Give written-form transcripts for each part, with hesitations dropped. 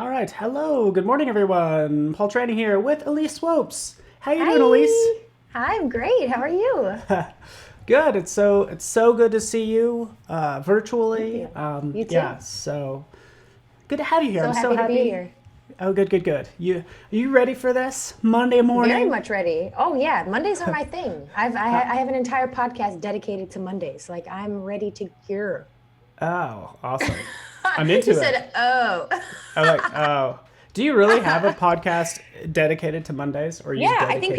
All right. Hello. Good morning, everyone. Paul Trani here with Elise Swopes. How you doing, Elise? Hi. Hi, I'm great. How are you? Good. It's so good to see you Thank virtually. you. You Yeah. too. So good to have you here. I'm So so happy to be happy. here. Oh, good, good, good. Are you ready for this Monday Very morning? much ready. Oh yeah, Mondays are my thing. I have an entire podcast dedicated to Mondays. Like I'm ready to cure. Oh, awesome. I'm You into it. said, "Oh." I'm like, oh. Do you really have a podcast dedicated to Mondays, or you just Yeah, dedicated a? I think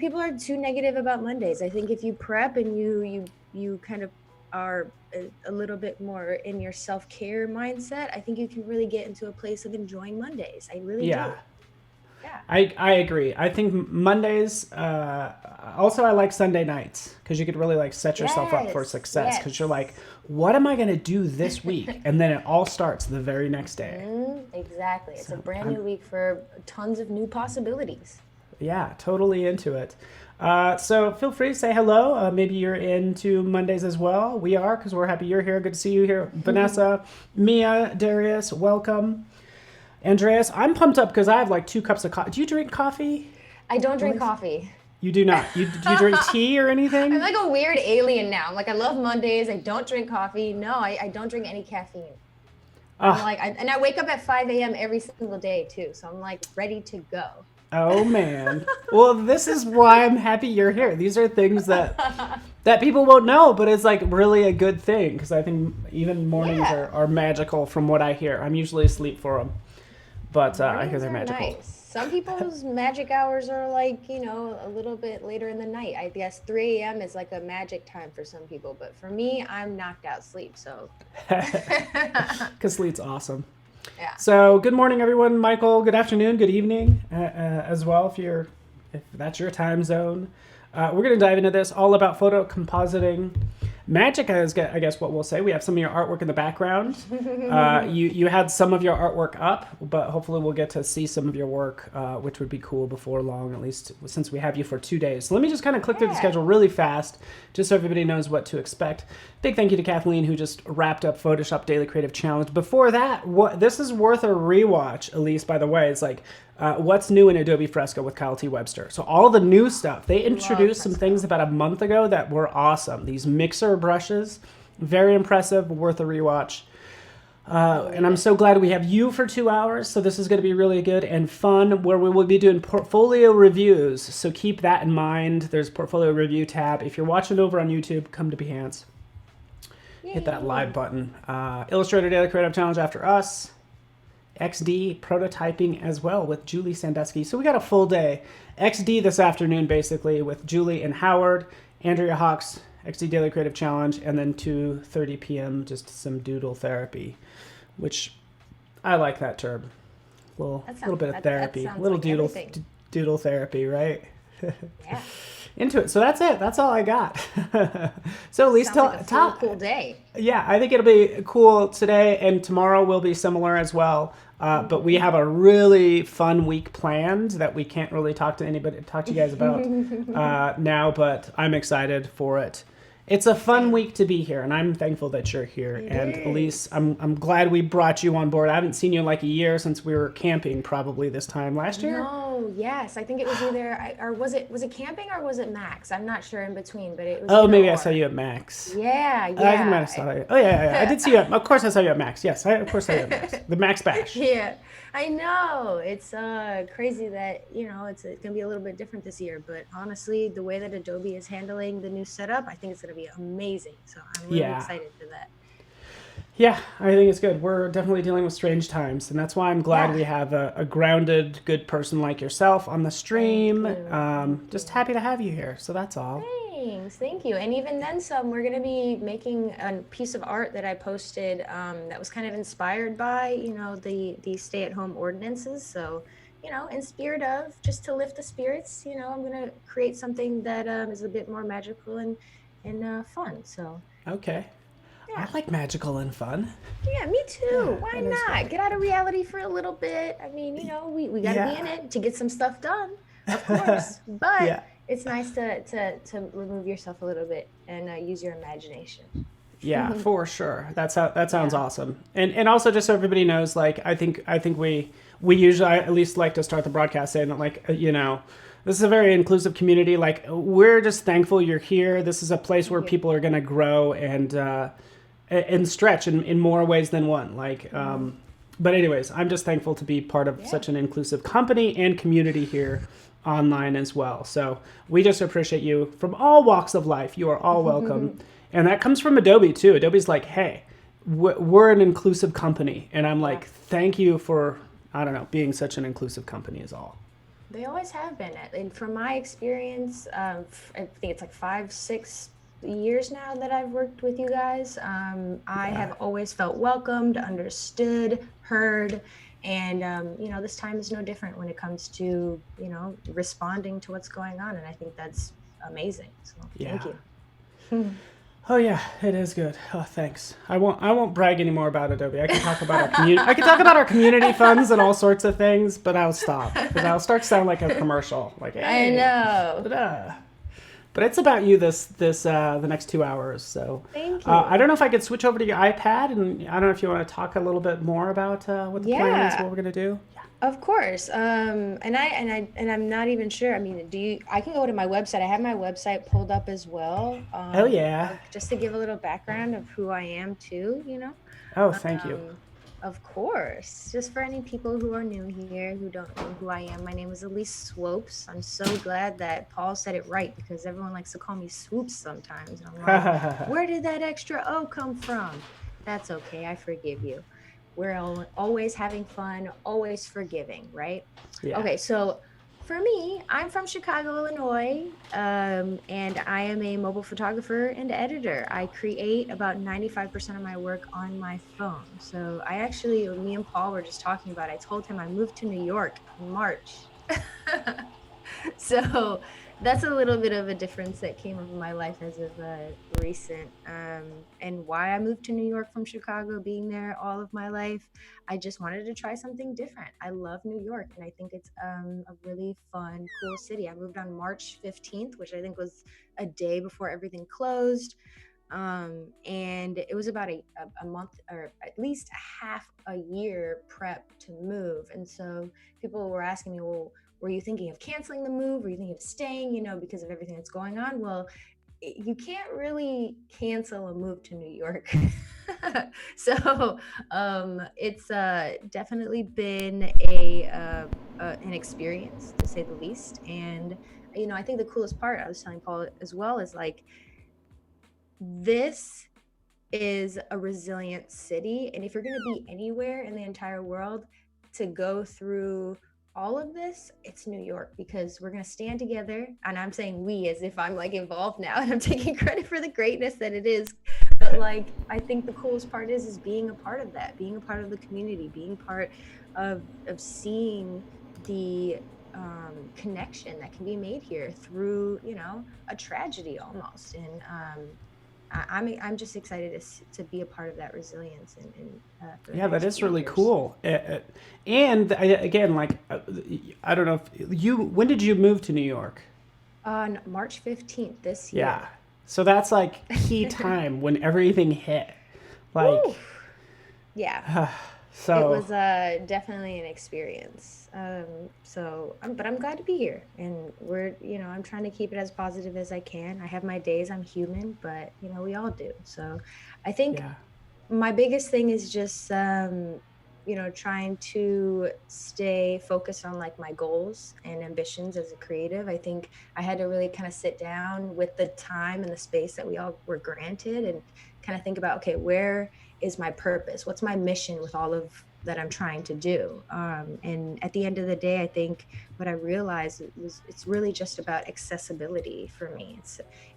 people are too negative about Mondays. I think if you prep and you kind of are a little bit more in your self-care mindset, I think you can really get into a place of enjoying Mondays. I really Yeah. do. Yeah. I agree. I think Mondays. Also, I like Sunday nights because you could really like set yourself up for Yes. success. Because you're like, Yes. what am I gonna do this week? And then it all starts the very next day. Exactly. It's a So brand I'm new week for tons of new possibilities. yeah, totally into it. So feel free to say hello. Maybe you're into Mondays as well. We are because we're happy you're here. Good to see you here, Vanessa, Mia, Darius. Welcome, Andreas. I'm pumped up because I have like 2 cups of coffee. Do you drink coffee, I don't drink Elise? coffee. You do not. Do you drink tea or I'm anything? like a weird alien now. I'm like, I love Mondays. I don't drink coffee. No, I don't drink any caffeine. Ah, And I wake up at 5 a.m. every single day too. So I'm like ready to go. oh man. Well, this is why I'm happy you're here. These are things that people won't know, but it's like really a good thing because I think even mornings Yeah. are magical from what I hear. I'm usually asleep for them, but I hear Mornings they're are magical. nice. Some people's magic hours are like, a little bit later in the night. I guess 3 a.m. is like a magic time for some people, but for me, I'm knocked out sleep. So, Because sleep's awesome. yeah. So good morning, everyone. Michael. Good afternoon. Good evening as well if that's your time zone. We're going to dive into this all about photo compositing. Magic is, I guess, what we'll say. We have some of your artwork in the background. You had some of your artwork up, but hopefully we'll get to see some of your work, which would be cool before long, at least since we have you for 2 days. So let me just kind of click through the Yeah. schedule really fast, just so everybody knows what to expect. Big thank you to Kathleen, who just wrapped up Photoshop Daily Creative Challenge. Before that, this is worth a rewatch, Elise, by the way. It's like, what's new in Adobe Fresco with Kyle T. Webster. So all the new stuff. They Love introduced some things Fresco. about a month ago that were awesome. These mixer brushes, very impressive, worth a rewatch. And Believe I'm it. so glad we have you for 2 hours. So this is going to be really good and fun, where we will be doing portfolio reviews. So keep that in mind. There's a portfolio review tab. If you're watching over on YouTube, come to Behance. Hit that live Yay. button. Illustrator Daily Creative Challenge after us. XD prototyping as well with Julie Sandusky. So we got a full day. XD this afternoon, basically, with Julie and Howard, Andrea Hawks, XD Daily Creative Challenge, and then 2:30 p.m. just some doodle therapy, which I like that term. Little bit of That therapy, sounds little like everything. doodle therapy, right? Yeah. Into it. So that's it. That's all I got. So at least Sounds like a full cool day. yeah, I think it'll be cool today, and tomorrow will be similar as well. But we have a really fun week planned that we can't really talk to you guys about now. But I'm excited for it. It's a fun Same. week to be here, and I'm thankful that you're here. It And Elise, is. I'm glad we brought you on board. I haven't seen you in like a year since we were camping, probably this time last year. No, yes. I think it was or was it camping or was it Max? I'm not sure in between, but it was Oh, either maybe I saw you or. at Max. Yeah, I think I might have yeah. saw you. Oh yeah. I did see you. Of course, I saw you at Max. Yes, of course I saw you at Max. The Max Bash. Yeah, I know. It's crazy that, it's gonna be a little bit different this year, but honestly, the way that Adobe is handling the new setup, I think it's gonna be amazing. So I'm really Yeah. excited for that. Yeah, I think it's good. We're definitely dealing with strange times, and that's why I'm glad Yeah. we have a grounded, good person like yourself on the Thank stream. you. Thank Just you. happy to have you here. So that's all. Thanks, thank you. And even then some, we're gonna be making a piece of art that I posted that was kind of inspired by, the stay-at-home ordinances. So, in spirit of just to lift the spirits, I'm gonna create something that is a bit more magical and fun. So, Okay. I yeah. like magical and fun. Yeah, me too. Yeah, Why that is not? great. Get out of reality for a little bit. I mean, we got to be in Yeah. it to get some stuff done, of course. But Yeah. it's nice to remove yourself a little bit and use your imagination. Yeah, for sure. That sounds awesome. And also just so everybody knows, like I think we usually, I at least like to start the broadcast saying that, like, this is a very inclusive community. Like, we're just thankful you're here. This is a place where people are going to grow and stretch in more ways than one. Like, but anyways, I'm just thankful to be part of such an inclusive company and community here online as well. So we just appreciate you from all walks of life. You are all welcome. And that comes from Adobe too. Adobe's like, hey, we're an inclusive company. And I'm like, thank you for, I don't know, being such an inclusive company is all. They always have been. And from my experience, I think it's like 5-6 years now that I've worked with you guys. I have always felt welcomed, understood, heard. And, this time is no different when it comes to, responding to what's going on. And I think that's amazing. So thank you. Oh yeah, it is good. Oh, thanks. I won't brag anymore about Adobe. I can talk about our community. I can talk about our community funds and all sorts of things, but I'll stop because I'll start to sound like a commercial. Like, hey, I know. But it's about you the next 2 hours. So thank you. I don't know if I could switch over to your iPad, and I don't know if you want to talk a little bit more about what the plan is, what we're gonna do. Of course. And I'm not even sure. I mean, I can go to my website. I have my website pulled up as well. Oh yeah. Just to give a little background of who I am too, Oh, thank you. Of course. Just for any people who are new here, who don't know who I am, my name is Elise Swopes. I'm so glad that Paul said it right because everyone likes to call me Swoops sometimes. And I'm like, where did that extra O come from? That's okay. I forgive you. We're always having fun, always forgiving, right? Yeah. Okay, so for me, I'm from Chicago, Illinois, and I am a mobile photographer and editor. I create about 95% of my work on my phone. So me and Paul were just talking about it. I told him I moved to New York in March. So that's a little bit of a difference that came over my life as of recent, and why I moved to New York from Chicago, being there all of my life. I just wanted to try something different. I love New York, and I think it's a really fun, cool city. I moved on March 15th, which I think was a day before everything closed. And it was about a month, or at least half a year prep to move. And so people were asking me, well, were you thinking of canceling the move? Were you thinking of staying, because of everything that's going on? Well, you can't really cancel a move to New York. So it's definitely been an experience, to say the least. And, I think the coolest part, I was telling Paul as well, is like, this is a resilient city. And if you're going to be anywhere in the entire world to go through all of this, it's New York, because we're going to stand together. And I'm saying we as if I'm like involved now and I'm taking credit for the greatness that it is. But like, I think the coolest part is being a part of that, being a part of the community, being part of seeing the connection that can be made here through, a tragedy almost. And I'm just excited to be a part of that resilience. That is really cool. And again, like, I don't know if when did you move to New York? On March 15th this year. Yeah. So that's like key time when everything hit. Like, Woo! Yeah. So it was definitely an experience. But I'm glad to be here, and I'm trying to keep it as positive as I can. I have my days, I'm human, but we all do. So I think my biggest thing is just, trying to stay focused on like my goals and ambitions as a creative. I think I had to really kind of sit down with the time and the space that we all were granted and kind of think about, okay, where is my purpose? What's my mission with all of that I'm trying to do? And at the end of the day, I think what I realized was it's really just about accessibility for me.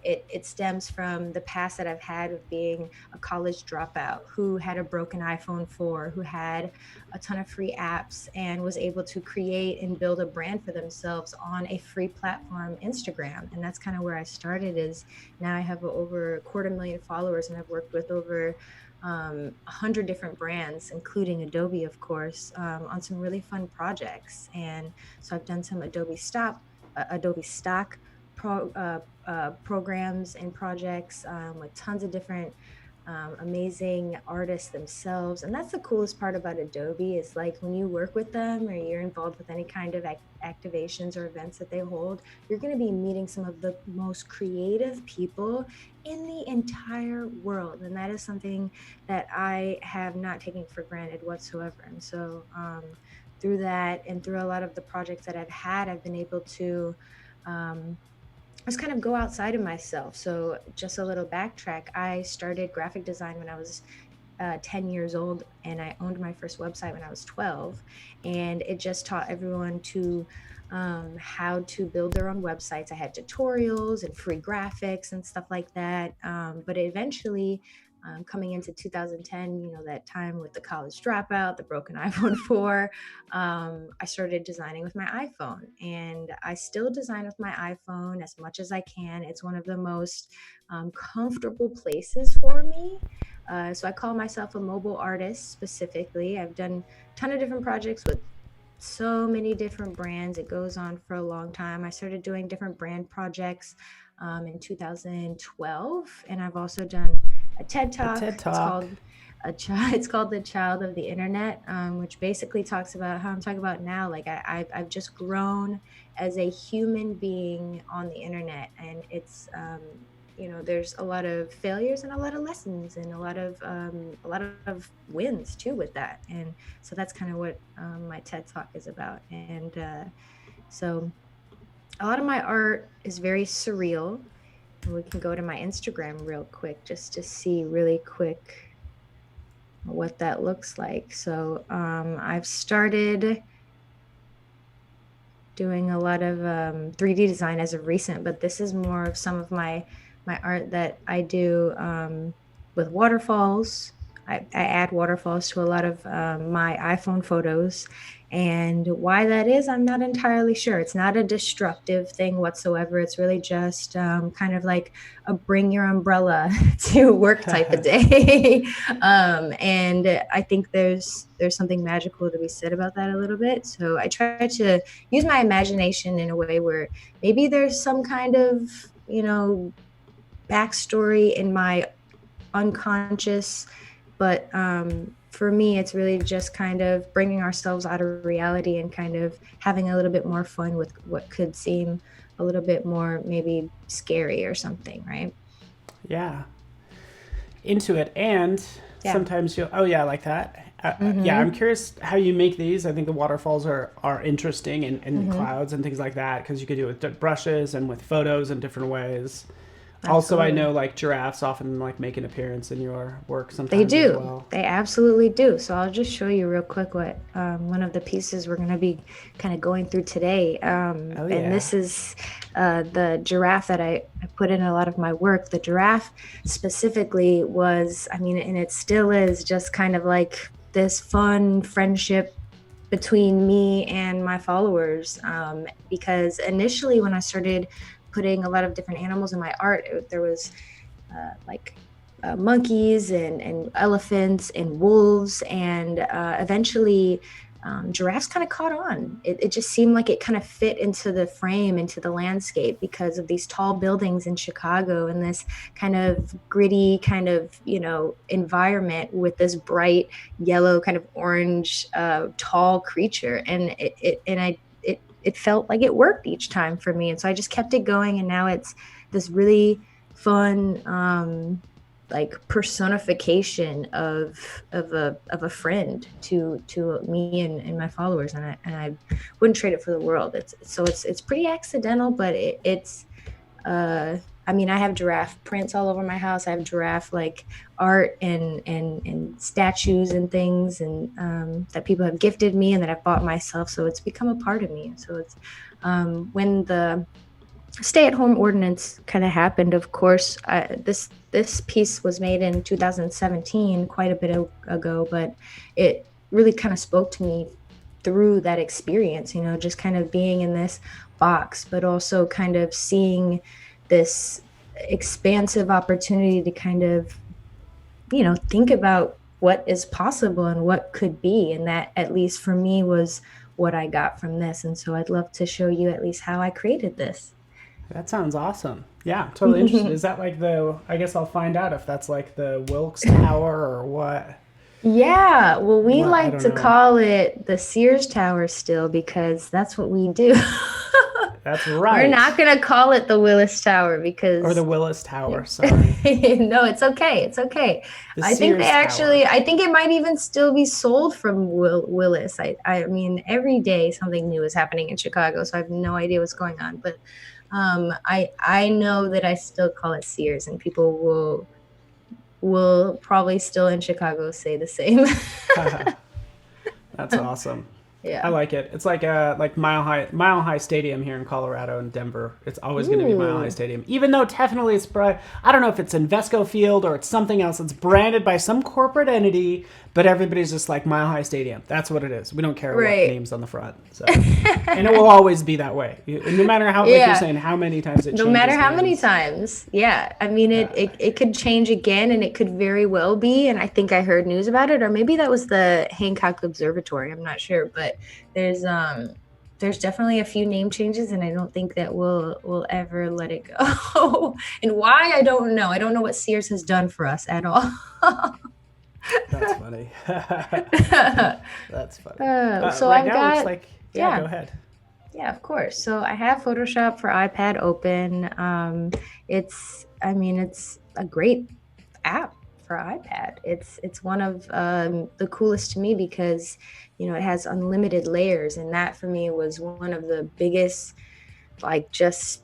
It stems from the past that I've had of being a college dropout who had a broken iPhone 4, who had a ton of free apps and was able to create and build a brand for themselves on a free platform, Instagram. And that's kind of where I started. Is now I have over 250,000 followers, and I've worked with over 100 different brands, including Adobe, of course, on some really fun projects. And so I've done some Adobe Stock programs and projects with tons of different amazing artists themselves. And that's the coolest part about Adobe is like when you work with them or you're involved with any kind of activations or events that they hold, you're going to be meeting some of the most creative people in the entire world. And that is something that I have not taken for granted whatsoever. And so through that and through a lot of the projects that I've had, I've been able to just kind of go outside of myself. So just a little backtrack. I started graphic design when I was 10 years old, and I owned my first website when I was 12. And it just taught everyone to how to build their own websites. I had tutorials and free graphics and stuff like that. But eventually, coming into 2010, that time with the college dropout, the broken iPhone 4, I started designing with my iPhone. And I still design with my iPhone as much as I can. It's one of the most comfortable places for me. So I call myself a mobile artist specifically. I've done a ton of different projects with so many different brands. It goes on for a long time. I started doing different brand projects in 2012, and I've also done a TED A Talk. TED Talk. It's called The Child of the Internet, which basically talks about how I'm talking about now. Like I've just grown as a human being on the internet, and it's there's a lot of failures and a lot of lessons and a lot of wins too with that. And so that's kind of what my TED Talk is about. And so a lot of my art is very surreal. And we can go to my Instagram real quick just to see really quick what that looks like. So I've started doing a lot of 3D design as of recent, but this is more of some of my art that I do with waterfalls. I add waterfalls to a lot of my iPhone photos. And why that is, I'm not entirely sure. It's not a destructive thing whatsoever. It's really just kind of like a bring your umbrella to work type of day. And I think there's something magical to be said about that a little bit. So I try to use my imagination in a way where maybe there's some kind of, backstory in my unconscious, but for me it's really just kind of bringing ourselves out of reality and kind of having a little bit more fun with what could seem a little bit more maybe scary or something, right? Yeah. Into it. And Yeah. sometimes you'll, oh, yeah, I like that. Yeah, I'm curious how you make these. I think the waterfalls are interesting and clouds and things like that because you could do it with brushes and with photos in different ways. Also, I Absolutely. know like giraffes often like make an appearance in your work sometimes They as do. well. They absolutely do. So I'll just show you real quick what one of the pieces we're going to be kind of going through today. Oh, And yeah. this is the giraffe that I put in a lot of my work. The giraffe specifically was, I mean, and it still is just kind of like this fun friendship between me and my followers. Because initially when I started putting a lot of different animals in my art, there was like monkeys and elephants and wolves, and eventually giraffes kind of caught on. It just seemed like it kind of fit into the frame, into the landscape because of these tall buildings in Chicago and this kind of gritty kind of, environment with this bright yellow kind of orange tall creature. And it felt like it worked each time for me. And so I just kept it going. And now it's this really fun like personification of a friend to me and my followers, and I wouldn't trade it for the world. It's pretty accidental, but it's I mean, I have giraffe prints all over my house. I have giraffe like art and statues and things, and that people have gifted me and that I've bought myself. So it's become a part of me. So it's when the stay-at-home ordinance kind of happened. Of course, this piece was made in 2017, quite a bit ago, but it really kind of spoke to me through that experience. Just kind of being in this box, but also kind of seeing this expansive opportunity to kind of, think about what is possible and what could be. And that, at least for me, was what I got from this. And so I'd love to show you at least how I created this. That sounds awesome. Yeah, totally interested. Is that like I guess I'll find out if that's like the Wilkes Tower or what. Yeah, well, we What, I like don't to know. call it the Sears Tower still because that's what we do. That's We're right. not gonna call it the Willis Tower Or the because Willis Tower, sorry. no, it's okay. It's okay. The I think they Sears Tower. actually, I think it might even still be sold from Willis. I mean, every day something new is happening in Chicago, so I have no idea what's going on. But I know that I still call it Sears, and people will probably still in Chicago say the same. That's awesome. I Yeah. like it. It's like Mile High Stadium here in Colorado and Denver. It's always going to be Mile High Ooh. Stadium, even though technically I don't know if it's Invesco Field or it's something else. It's branded by some corporate entity, but everybody's just like Mile High Stadium. That's what it is. We don't care what Right. name's on the front. So, and it will always be that way. No matter how, like you're Yeah. saying, how many times it No changes matter how many hands. times. Yeah. I mean, it could change again and it could very well be. And I think I heard news about it, or maybe that was the Hancock Observatory. I'm not sure, but there's definitely a few name changes and I don't think that we'll ever let it go. And why, I don't know. I don't know what Sears has done for us at all. That's funny. That's funny. So Right I've now, it looks got, like yeah. Go ahead. Yeah, of course. So I have Photoshop for iPad open. It's a great app for iPad. It's one of the coolest to me because, it has unlimited layers, and that for me was one of the biggest, like just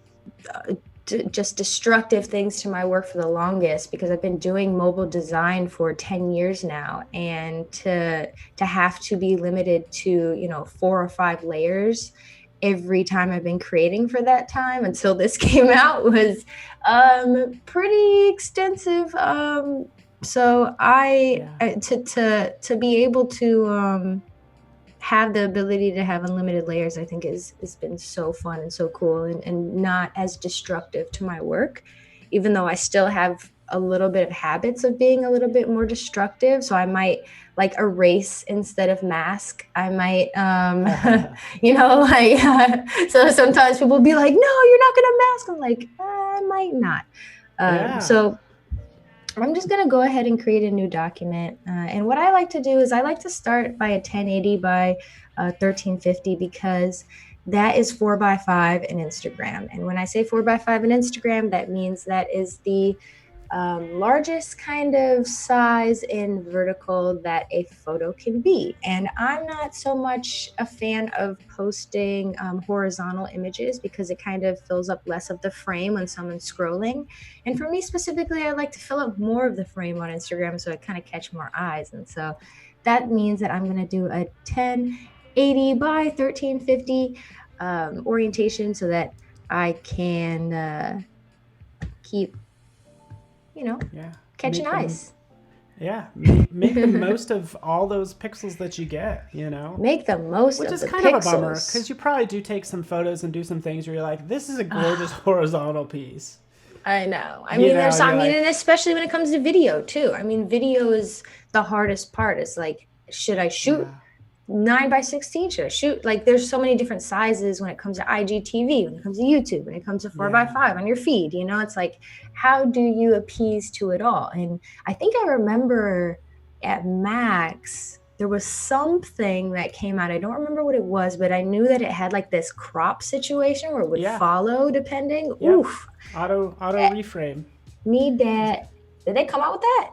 destructive things to my work for the longest, because I've been doing mobile design for 10 years now, and to have to be limited to 4 or 5 layers every time I've been creating for that time until this came out was pretty extensive. So to be able to have the ability to have unlimited layers, I think has been so fun and so cool, and not as destructive to my work, even though I still have a little bit of habits of being a little bit more destructive. So I might like erase instead of mask. I might, so sometimes people will be like, no, you're not going to mask. I'm like, I might not. So I'm just going to go ahead and create a new document. And what I like to do is I like to start by a 1080 by 1350 because that is 4x5 in Instagram. And when I say 4x5 in Instagram, that means that is the largest kind of size in vertical that a photo can be. And I'm not so much a fan of posting horizontal images because it kind of fills up less of the frame when someone's scrolling. And for me specifically, I like to fill up more of the frame on Instagram so I kind of catch more eyes. And so that means that I'm going to do a 1080 by 1350 orientation so that I can keep catching eyes. Make the most of all those pixels that you get, Make the most Which of is the kind pixels. of a bummer, because you probably do take some photos and do some things where you're like, this is a gorgeous horizontal piece. I know. And especially when it comes to video too. I mean, video is the hardest part. It's like, should I shoot 9x16? Should I shoot? Like, there's so many different sizes when it comes to IGTV, when it comes to YouTube, when it comes to 4x5 on your feed. It's like, how do you appease to it all? And I think I remember at Max, there was something that came out. I don't remember what it was, but I knew that it had like this crop situation where it would follow depending. Yep. Oof. Auto reframe. Need that. Did they come out with that?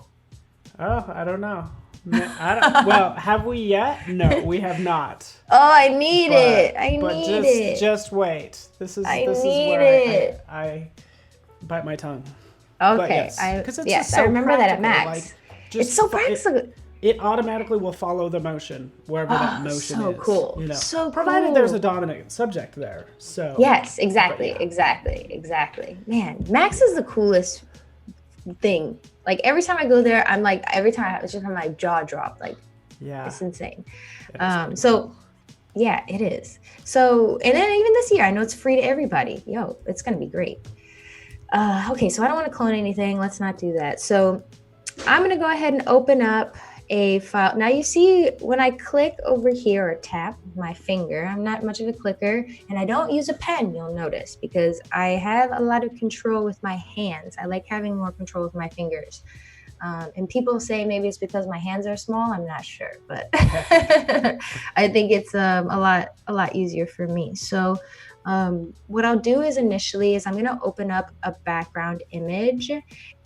Oh, I don't know. Well, have we yet? No, we have not. Oh, I need it. I need it. Just wait. This is where I bite my tongue. Okay. Because it's I remember that at Max. It's so practical. It automatically will follow the motion wherever that motion is. So cool. So provided cool. there's a dominant subject there. So yes, exactly. Man, Max is the coolest thing. Like every time I go there, I'm like, it's just my jaw drop. Like, it's insane. So yeah, it is. So, and then even this year, I know it's free to everybody. It's going to be great. Okay. So I don't want to clone anything. Let's not do that. So I'm going to go ahead and open up a file. Now you see when I click over here or tap my finger, I'm not much of a clicker, and I don't use a pen, you'll notice, because I have a lot of control with my hands. I like having more control with my fingers. And people say maybe it's because my hands are small. I'm not sure, but I think it's a lot easier for me. So what I'll do is initially is I'm going to open up a background image,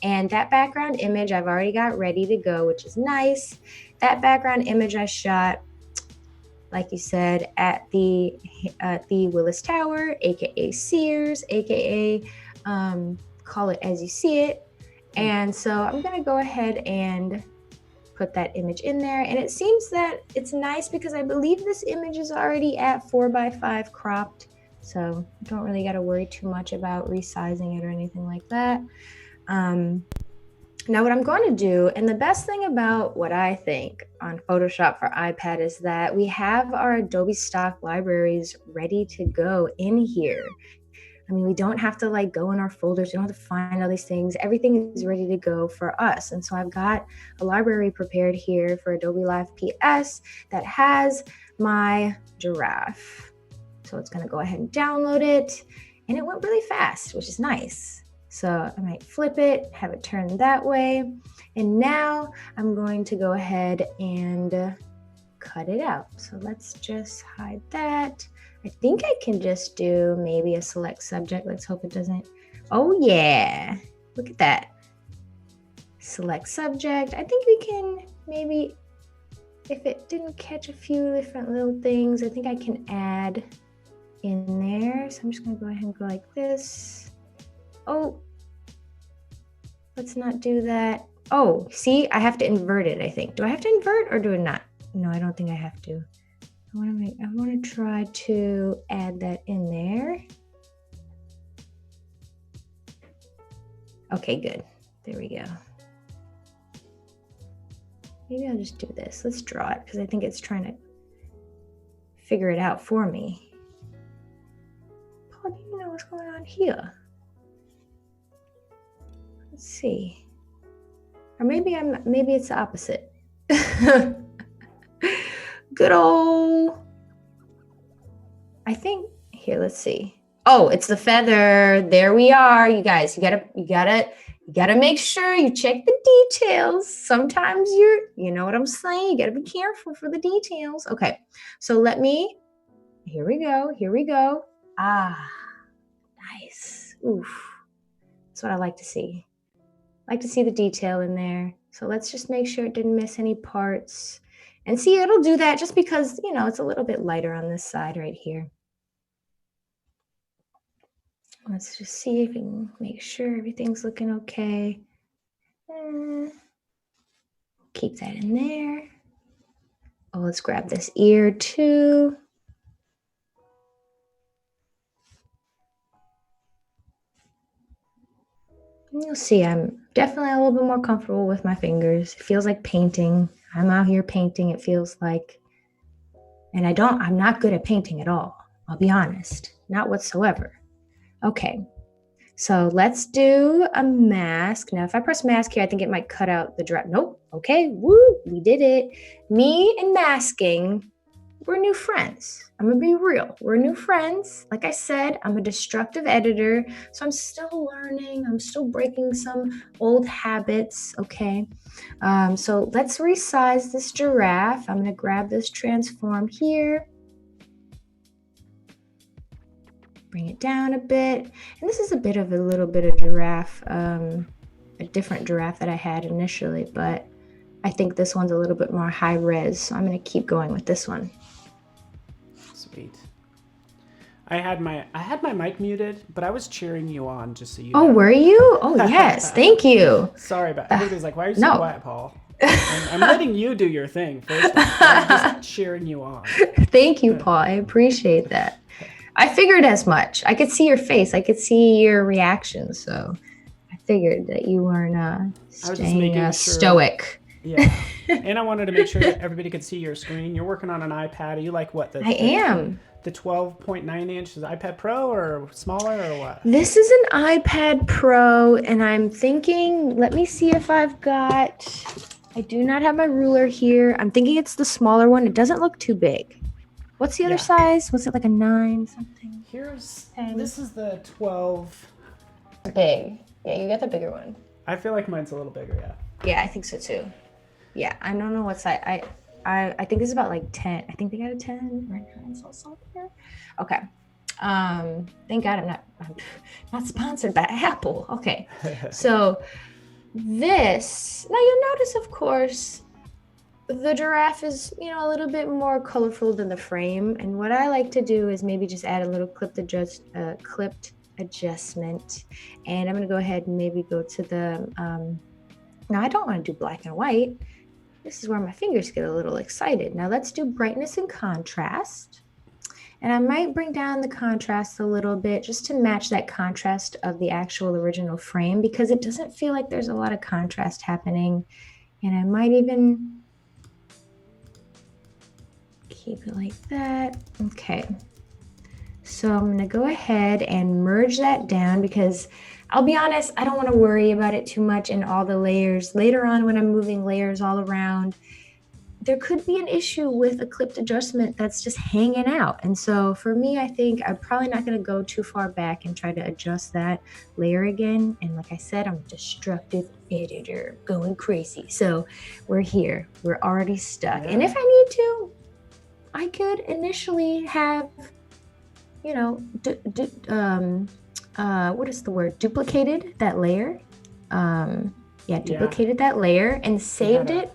and that background image I've already got ready to go, which is nice. That background image I shot, like you said, at the Willis Tower, aka Sears, aka call it as you see it. And so I'm going to go ahead and put that image in there. And it seems that it's nice because I believe this image is already at 4:5 cropped. So I don't really got to worry too much about resizing it or anything like that. Now what I'm going to do, and the best thing about what I think on Photoshop for iPad is that we have our Adobe Stock libraries ready to go in here. I mean, we don't have to like go in our folders. We don't have to find all these things. Everything is ready to go for us. And so I've got a library prepared here for Adobe Live PS that has my giraffe. So it's going to go ahead and download it. And it went really fast, which is nice. So I might flip it, have it turn that way. And now I'm going to go ahead and cut it out. So let's just hide that. I think I can just do maybe a select subject. Let's hope it doesn't. Oh yeah, look at that. Select subject. I think we can maybe, if it didn't catch a few different little things, I think I can add in there. So I'm just gonna go ahead and go like this. Oh, let's not do that. Oh, see, I have to invert it, I think. Do I have to invert or do I not? No, I don't think I have to. I want to try to add that in there. Okay, good. There we go. Maybe I'll just do this. Let's draw it because I think it's trying to figure it out for me. Paul, do you know what's going on here? Let's see. Or maybe it's the opposite. Good old, I think, here, let's see. Oh, it's the feather. There we are. You guys, you gotta make sure you check the details. Sometimes you know what I'm saying? You gotta be careful for the details. Okay, so here we go. Ah, nice. Oof, that's what I like to see. I like to see the detail in there. So let's just make sure it didn't miss any parts. And see, it'll do that just because, you know, it's a little bit lighter on this side right here. Let's just see if we can make sure everything's looking okay. Keep that in there. Oh, let's grab this ear too. You'll see I'm definitely a little bit more comfortable with my fingers. It feels like painting. I'm out here painting, it feels like. And I'm not good at painting at all. I'll be honest, not whatsoever. Okay, so let's do a mask. Now, if I press mask here, I think it might cut out the drop. Nope, okay, woo, we did it. Me and masking, we're new friends. I'm gonna be real, we're new friends. Like I said, I'm a destructive editor, so I'm still learning. I'm still breaking some old habits, okay? So let's resize this giraffe. I'm gonna grab this transform here. Bring it down a bit. And this is a little bit of giraffe, a different giraffe that I had initially, but I think this one's a little bit more high res, so I'm gonna keep going with this one. Sweet. I had my mic muted, but I was cheering you on just so you know. Oh, were you? Oh, yes. Thank you. Sorry, but everybody's like, why are you so quiet, Paul? I'm letting you do your thing first. I'm just cheering you on. Thank you, Paul. I appreciate that. I figured as much. I could see your face. I could see your reaction. So I figured that you weren't staying stoic. Yeah. And I wanted to make sure that everybody could see your screen. You're working on an iPad. Are you like what? I am. The 12.9 inch is iPad Pro or smaller or what? This is an iPad Pro, and I'm thinking, let me see if I've got, I do not have my ruler here. I'm thinking it's the smaller one. It doesn't look too big. What's the other size? Was it like a 9 something? This is the 12. Big. Yeah, you got the bigger one. I feel like mine's a little bigger, yeah. Yeah, I think so too. Yeah, I don't know what size. I think this is about like 10. I think they got a 10. Okay. Thank God I'm not sponsored by Apple. Okay. So this, now you'll notice, of course, the giraffe is, a little bit more colorful than the frame. And what I like to do is maybe just add a little clipped adjustment. And I'm going to go ahead and maybe go to the, now I don't want to do black and white. This is where my fingers get a little excited. Now let's do brightness and contrast. And I might bring down the contrast a little bit just to match that contrast of the actual original frame, because it doesn't feel like there's a lot of contrast happening. And I might even keep it like that. Okay. So I'm going to go ahead and merge that down, because I'll be honest, I don't want to worry about it too much in all the layers. Later on, when I'm moving layers all around, there could be an issue with a clipped adjustment that's just hanging out. And so for me, I think I'm probably not going to go too far back and try to adjust that layer again. And like I said, I'm a destructive editor going crazy. So we're here. We're already stuck. And if I need to, I could initially have, what is the word? Duplicated that layer. Duplicated that layer and saved it.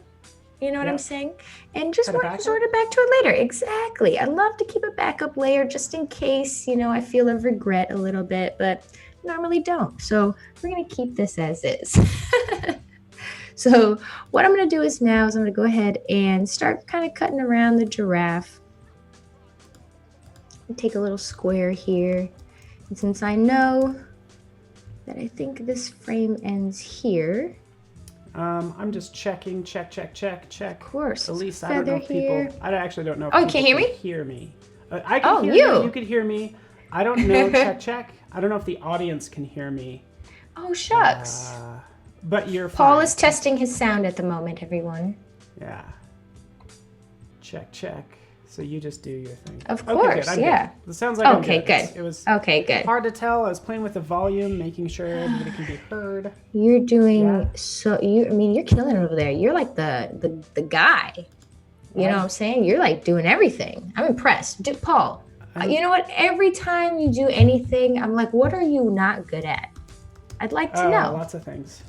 You know what I'm saying? And just want to resort it back to it later. Exactly. I love to keep a backup layer just in case, I feel a regret a little bit, but normally don't. So we're going to keep this as is. So what I'm going to do is I'm going to go ahead and start kind of cutting around the giraffe. Take a little square here. And since I know that I think this frame ends here, I'm just checking. Check. of course. Elise, I don't know if here. people. I actually don't know if you people can't hear me? Hear me. I can hear you. You can hear me. I don't know. Check. I don't know if the audience can hear me. Oh, shucks. But you're fine. Paul is testing his sound at the moment, everyone. Yeah. Check. So you just do your thing. Of course, good. yeah. Good. It sounds like okay, good. It was good. Hard to tell. I was playing with the volume, making sure everybody can be heard. You're doing you're killing it over there. You're like the guy. You know what I'm saying? You're like doing everything. I'm impressed. Paul, you know what? Every time you do anything, I'm like, what are you not good at? I'd like to know. Lots of things.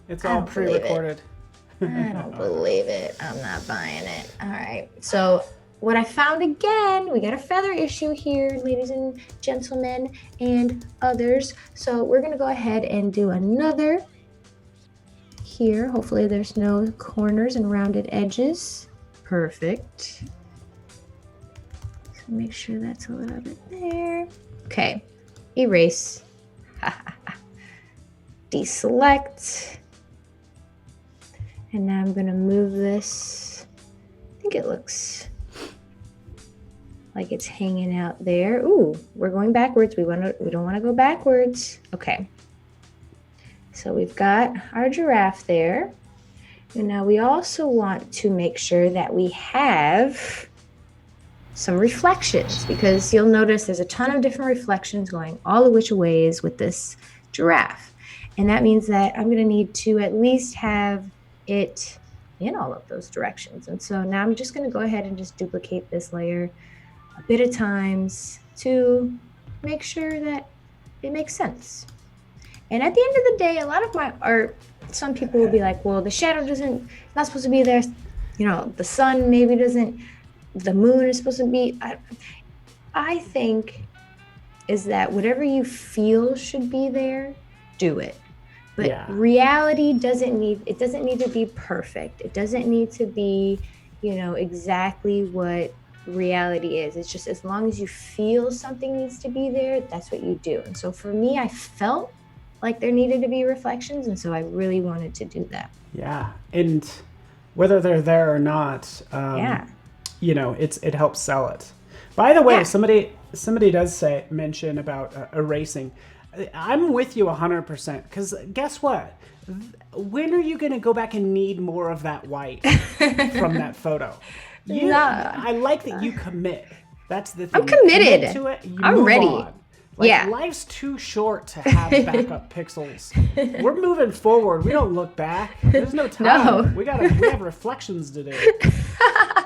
It's all pre-recorded. I don't believe it. I'm not buying it. All right. So what I found again, we got a feather issue here, ladies and gentlemen and others. So we're going to go ahead and do another here. Hopefully there's no corners and rounded edges. Perfect. So make sure that's a little bit there. Okay. Erase. Deselect. And now I'm going to move this. I think it looks like it's hanging out there. Ooh, we're going backwards. We don't want to go backwards. Okay. So we've got our giraffe there. And now we also want to make sure that we have some reflections, because you'll notice there's a ton of different reflections going all the which ways with this giraffe. And that means that I'm going to need to at least have it in all of those directions. And so now I'm just going to go ahead and just duplicate this layer a bit of times to make sure that it makes sense. And at the end of the day, a lot of my art, some people will be like, well, the shadow not supposed to be there. The sun maybe doesn't, the moon is supposed to be. I think is that whatever you feel should be there, do it. But reality doesn't need to be perfect. It doesn't need to be, exactly what reality is. It's just as long as you feel something needs to be there, that's what you do. And so for me, I felt like there needed to be reflections, and so I really wanted to do that. Yeah, and whether they're there or not, it helps sell it. By the way, somebody does mention about erasing. I'm with you 100%. Because guess what? When are you going to go back and need more of that white from that photo? I like that you commit. That's the thing. I'm committed. You commit to it, you I'm move ready. on. Like, life's too short to have backup pixels. We're moving forward. We don't look back. There's no time. We have reflections to do.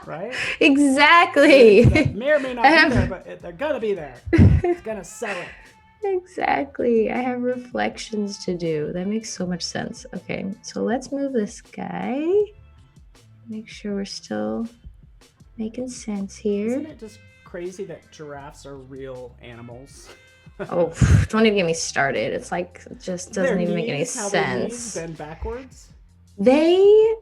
Right? Exactly. That may or may not be there, but they're gonna be there. It's gonna sell it. Exactly. I have reflections to do. That makes so much sense. Okay, so let's move this guy. Make sure we're still making sense here. Isn't it just crazy that giraffes are real animals? Oh, don't even get me started. It's like, it just doesn't even make any sense. Their knees bend backwards? They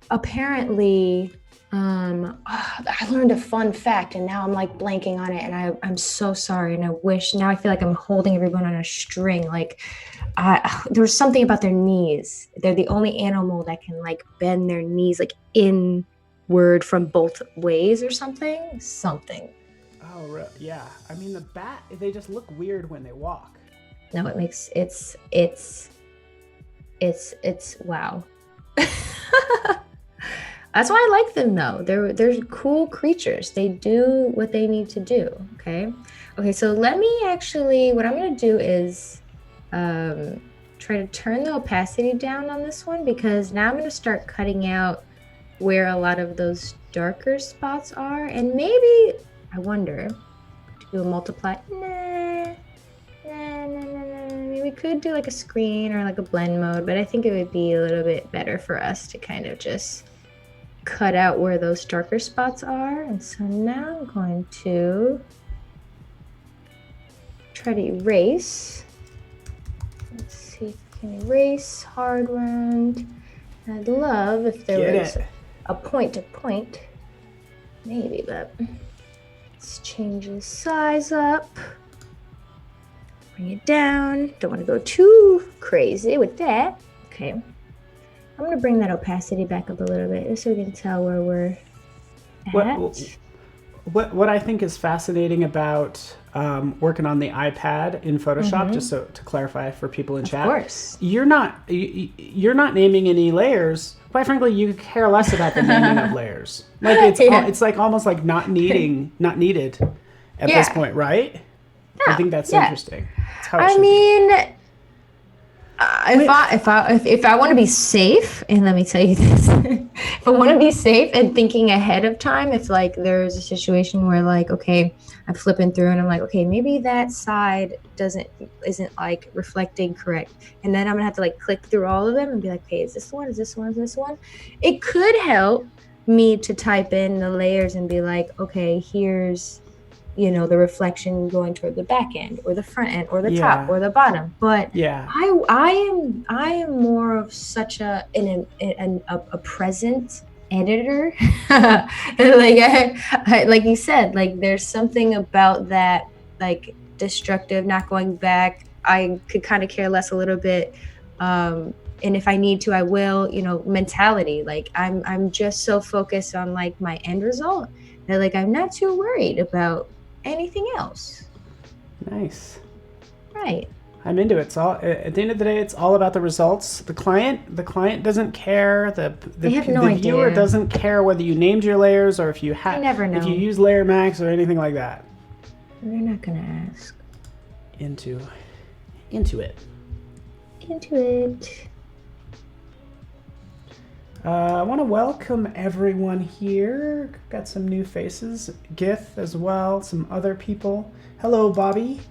apparently, I learned a fun fact and now I'm like blanking on it and I'm so sorry and I wish, now I feel like I'm holding everyone on a string. Like, there was something about their knees. They're the only animal that can like bend their knees like inward from both ways or something. Oh, yeah. I mean, the bat, they just look weird when they walk. No, it makes, it's wow. That's why I like them though. They're cool creatures. They do what they need to do, okay? Okay, so let me actually, what I'm gonna do is try to turn the opacity down on this one because now I'm gonna start cutting out where a lot of those darker spots are and maybe, I wonder, do a multiply. Nah. We could do like a screen or like a blend mode, but I think it would be a little bit better for us to kind of just cut out where those darker spots are. And so now I'm going to try to erase. Let's see if I can erase hard round. I'd love if there was a point to point, maybe, but let's change the size up. Bring it down. Don't want to go too crazy with that. Okay. I'm going to bring that opacity back up a little bit just so we can tell where we're at. What I think is fascinating about working on the iPad in Photoshop, just so to clarify for people in chat, of course, you're not naming any layers. Quite frankly, you care less about the naming of layers. Like it's like almost like not needed at this point, right? Yeah, I think that's interesting. That's how I mean, if I want to be safe, and let me tell you this, if I want to be safe and thinking ahead of time, if like there's a situation where like, okay, I'm flipping through and I'm like, okay, maybe that side isn't like reflecting correct, and then I'm gonna have to like click through all of them and be like, okay, is this one? Is this one? Is this one? It could help me to type in the layers and be like, okay, here's, you know, the reflection going toward the back end or the front end or the top or the bottom. But I am more of such a present editor. Like you said, like there's something about that, like destructive, not going back. I could kind of care less a little bit. And if I need to, I will, you know, mentality. Like I'm just so focused on like my end result that like I'm not too worried about anything else. Nice. Right. I'm into it. It's all, at the end of the day, it's all about the results. The client doesn't care. The viewer doesn't care whether you named your layers or if you if you use Layer Max or anything like that. They're not gonna ask. Into it. I want to welcome everyone here. Got some new faces. Gith as well. Some other people. Hello, Bobby.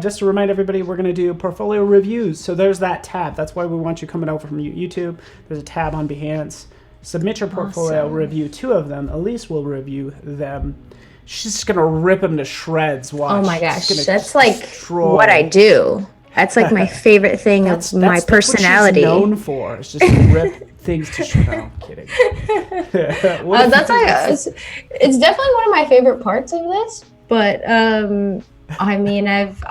Just to remind everybody, we're going to do portfolio reviews. So there's that tab. That's why we want you coming over from YouTube. There's a tab on Behance. Submit your portfolio, review 2 of them. Elise will review them. She's just going to rip them to shreds. Watch. Oh my gosh. That's like what I do. That's like my favorite thing of my personality. That's what she's known for. It's just to rip things to shreds. No, I'm kidding. That's it's definitely one of my favorite parts of this. But I mean, I've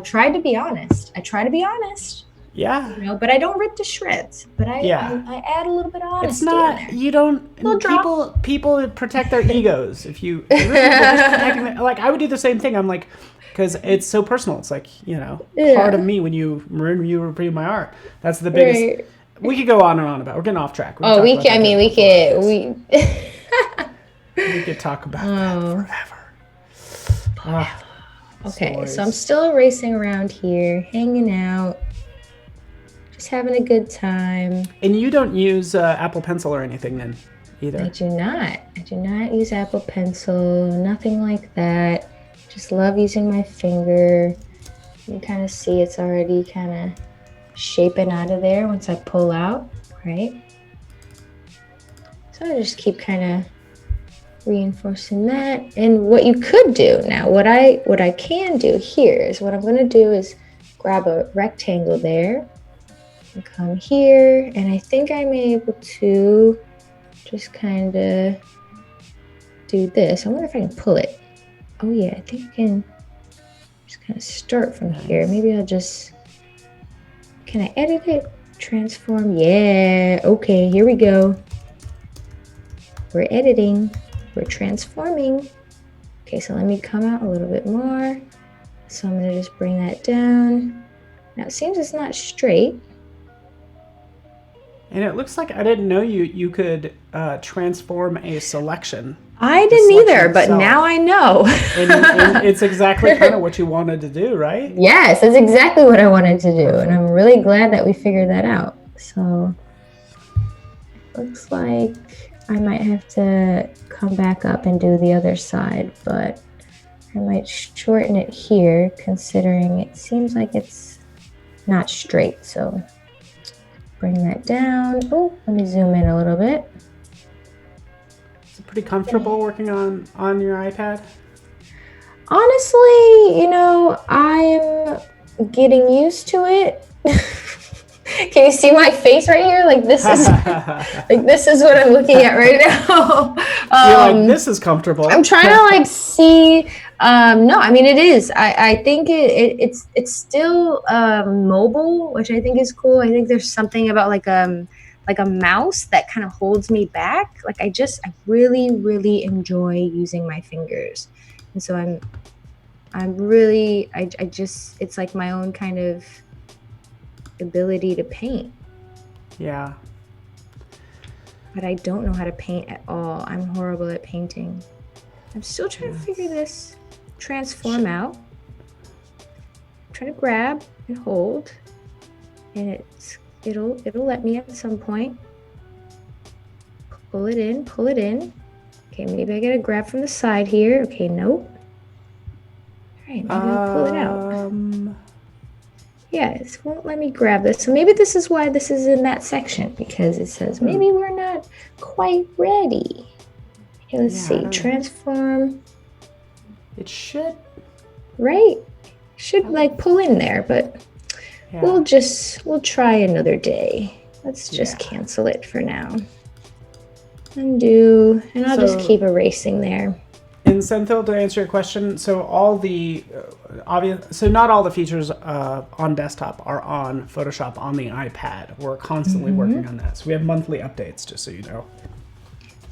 tried to be honest. I try to be honest. Yeah. You know, but I don't rip to shreds. But I add a little bit of honesty. It's not. In there. You don't. People protect their egos. If you really protecting like, I would do the same thing. I'm like, because it's so personal. It's like, you know, Yeah. part of me when you review my art. That's the biggest. Right. We could go on and on about. We're getting off track. Oh, we can. I mean, we could. We could talk about that forever. Okay, so I'm still erasing around here, hanging out, just having a good time. And you don't use Apple Pencil or anything then, either. I do not. I do not use Apple Pencil. Nothing like that. Just love using my finger. You can kind of see it's already kind of shaping out of there once I pull out, right? So I just keep kind of reinforcing that. And what you could do now, what I can do here is what I'm going to do is grab a rectangle there and come here, and I think I'm able to just kind of do this. I wonder if I can pull it. Oh yeah, I think I can just kind of start from here. Maybe I'll just, can I edit it? Transform. Yeah. Okay, here we go. We're editing. We're transforming. Okay, so let me come out a little bit more. So I'm gonna just bring that down. Now it seems it's not straight. And it looks like I didn't know you could transform a selection. I didn't either, but itself. now I know. and it's exactly kind of what you wanted to do, right? Yes, that's exactly what I wanted to do. And I'm really glad that we figured that out. So looks like I might have to come back up and do the other side, but I might shorten it here considering it seems like it's not straight. So bring that down. Oh, let me zoom in a little bit. Is it pretty comfortable working on your iPad? Honestly, you know, I'm getting used to it. Can you see my face right here? Like this is like this is what I'm looking at right now. You're like, this is comfortable. I'm trying to like see. No, I mean it is. I think it's still mobile, which I think is cool. I think there's something about like a mouse that kind of holds me back. Like I really enjoy using my fingers, and so I'm really I just, it's like my own kind of ability to paint. Yeah. But I don't know how to paint at all. I'm horrible at painting. I'm still trying to figure this transform out. I'm trying to grab and hold, and it'll let me at some point. Pull it in, pull it in. Okay, maybe I gotta grab from the side here. Okay, nope. All right, maybe I'll pull it out. Yeah, it won't let me grab this. So maybe this is why this is in that section, because it says maybe we're not quite ready. Okay, let's see. Transform. It should. Right? Should like pull in there, but we'll try another day. Let's just cancel it for now. Undo, and I'll just keep erasing there. And Senthil, to answer your question, so all the not all the features on desktop are on Photoshop on the iPad. We're constantly working on that. So we have monthly updates, just so you know.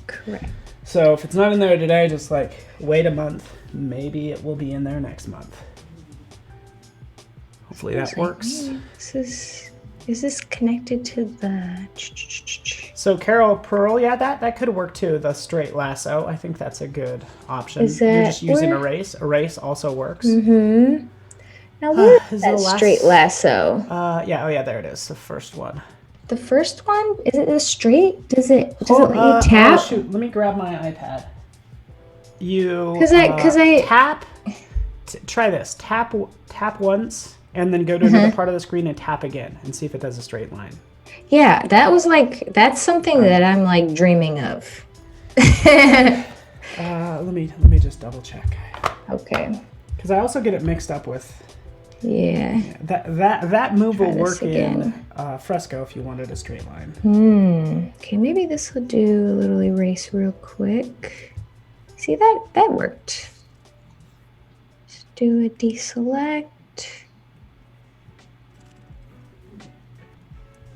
Correct. So if it's not in there today, just like wait a month. Maybe it will be in there next month. Hopefully that works. Is this connected to the... So Carol Pearl, yeah, that could work too. The straight lasso, I think that's a good option. Is that You're just using erase. Erase also works. Now where is that straight lasso? Yeah, there it is. The first one. The first one? Is it the straight? Does it let you tap? Oh, shoot, let me grab my iPad. You tap. Try this. Tap once, and then go to another part of the screen and tap again, and see if it does a straight line. Yeah, that's something that I'm like dreaming of. Let me just double check. Okay. Because I also get it mixed up with. Yeah. That move will work in Fresco if you wanted a straight line. Okay, maybe this will do a little erase real quick. See, that worked. Just do a deselect.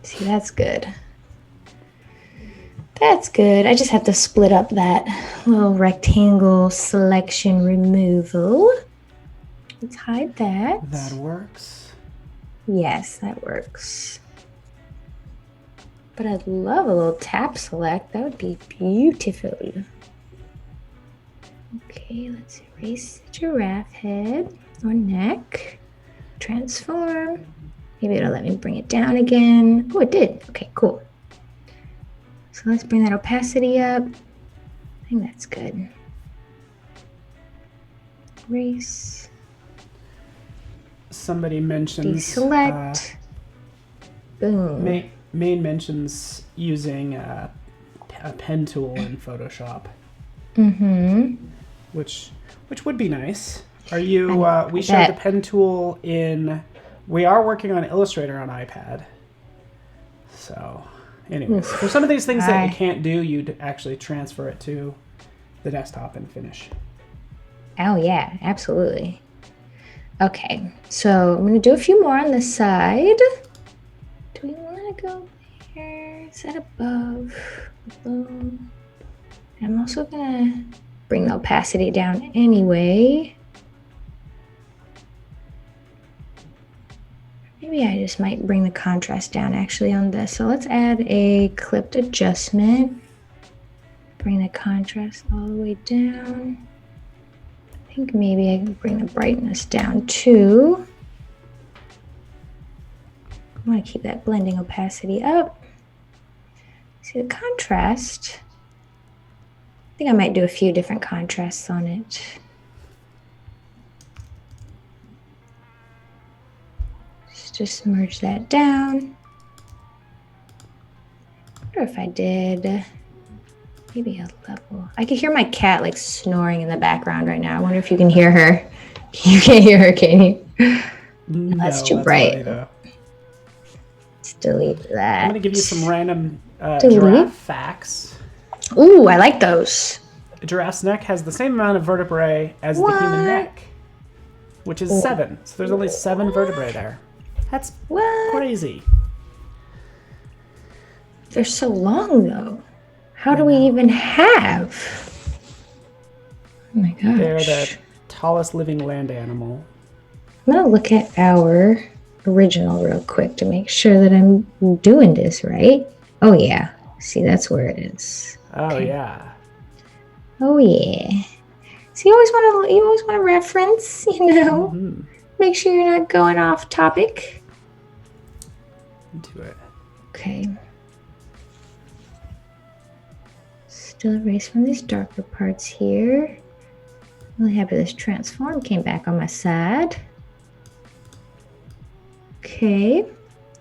See, that's good. That's good. I just have to split up that little rectangle selection removal. Let's hide that. That works. Yes, that works. But I'd love a little tap select. That would be beautiful. Okay, let's erase the giraffe head or neck. Transform. Maybe it'll let me bring it down again. Oh, it did. Okay, cool. So let's bring that opacity up. I think that's good. Erase. Somebody mentions Deselect. Boom. Main mentions using a pen tool in Photoshop. Which would be nice. Are you? We showed the pen tool in. We are working on Illustrator on iPad. So, anyways, for some of these things that you can't do, you'd actually transfer it to the desktop and finish. Oh yeah, absolutely. Okay, so I'm gonna do a few more on this side. Do we want to go there? Is that above? Below? I'm also gonna bring the opacity down anyway. Maybe I just might bring the contrast down actually on this. So let's add a clipped adjustment. Bring the contrast all the way down. I think maybe I can bring the brightness down too. I want to keep that blending opacity up. See the contrast? I think I might do a few different contrasts on it. Just merge that down. I wonder if I did maybe a level. I could hear my cat like snoring in the background right now. I wonder if you can hear her. You can't hear her, can you? No, that's too bright. Let's delete that. I'm going to give you some random giraffe facts. Ooh, I like those. A giraffe's neck has the same amount of vertebrae as the human neck, which is 7. So there's only 7 vertebrae there. That's crazy. They're so long, though. How do we even have? Oh my gosh. They're the tallest living land animal. I'm going to look at our original real quick to make sure that I'm doing this right. Oh, yeah. See, that's where it is. Oh, okay. Yeah. Oh, yeah. So you always want to reference, you know. Mm-hmm. Make sure you're not going off topic. Do it. Okay. Still erase from these darker parts here. I'm really happy this transform came back on my side. Okay.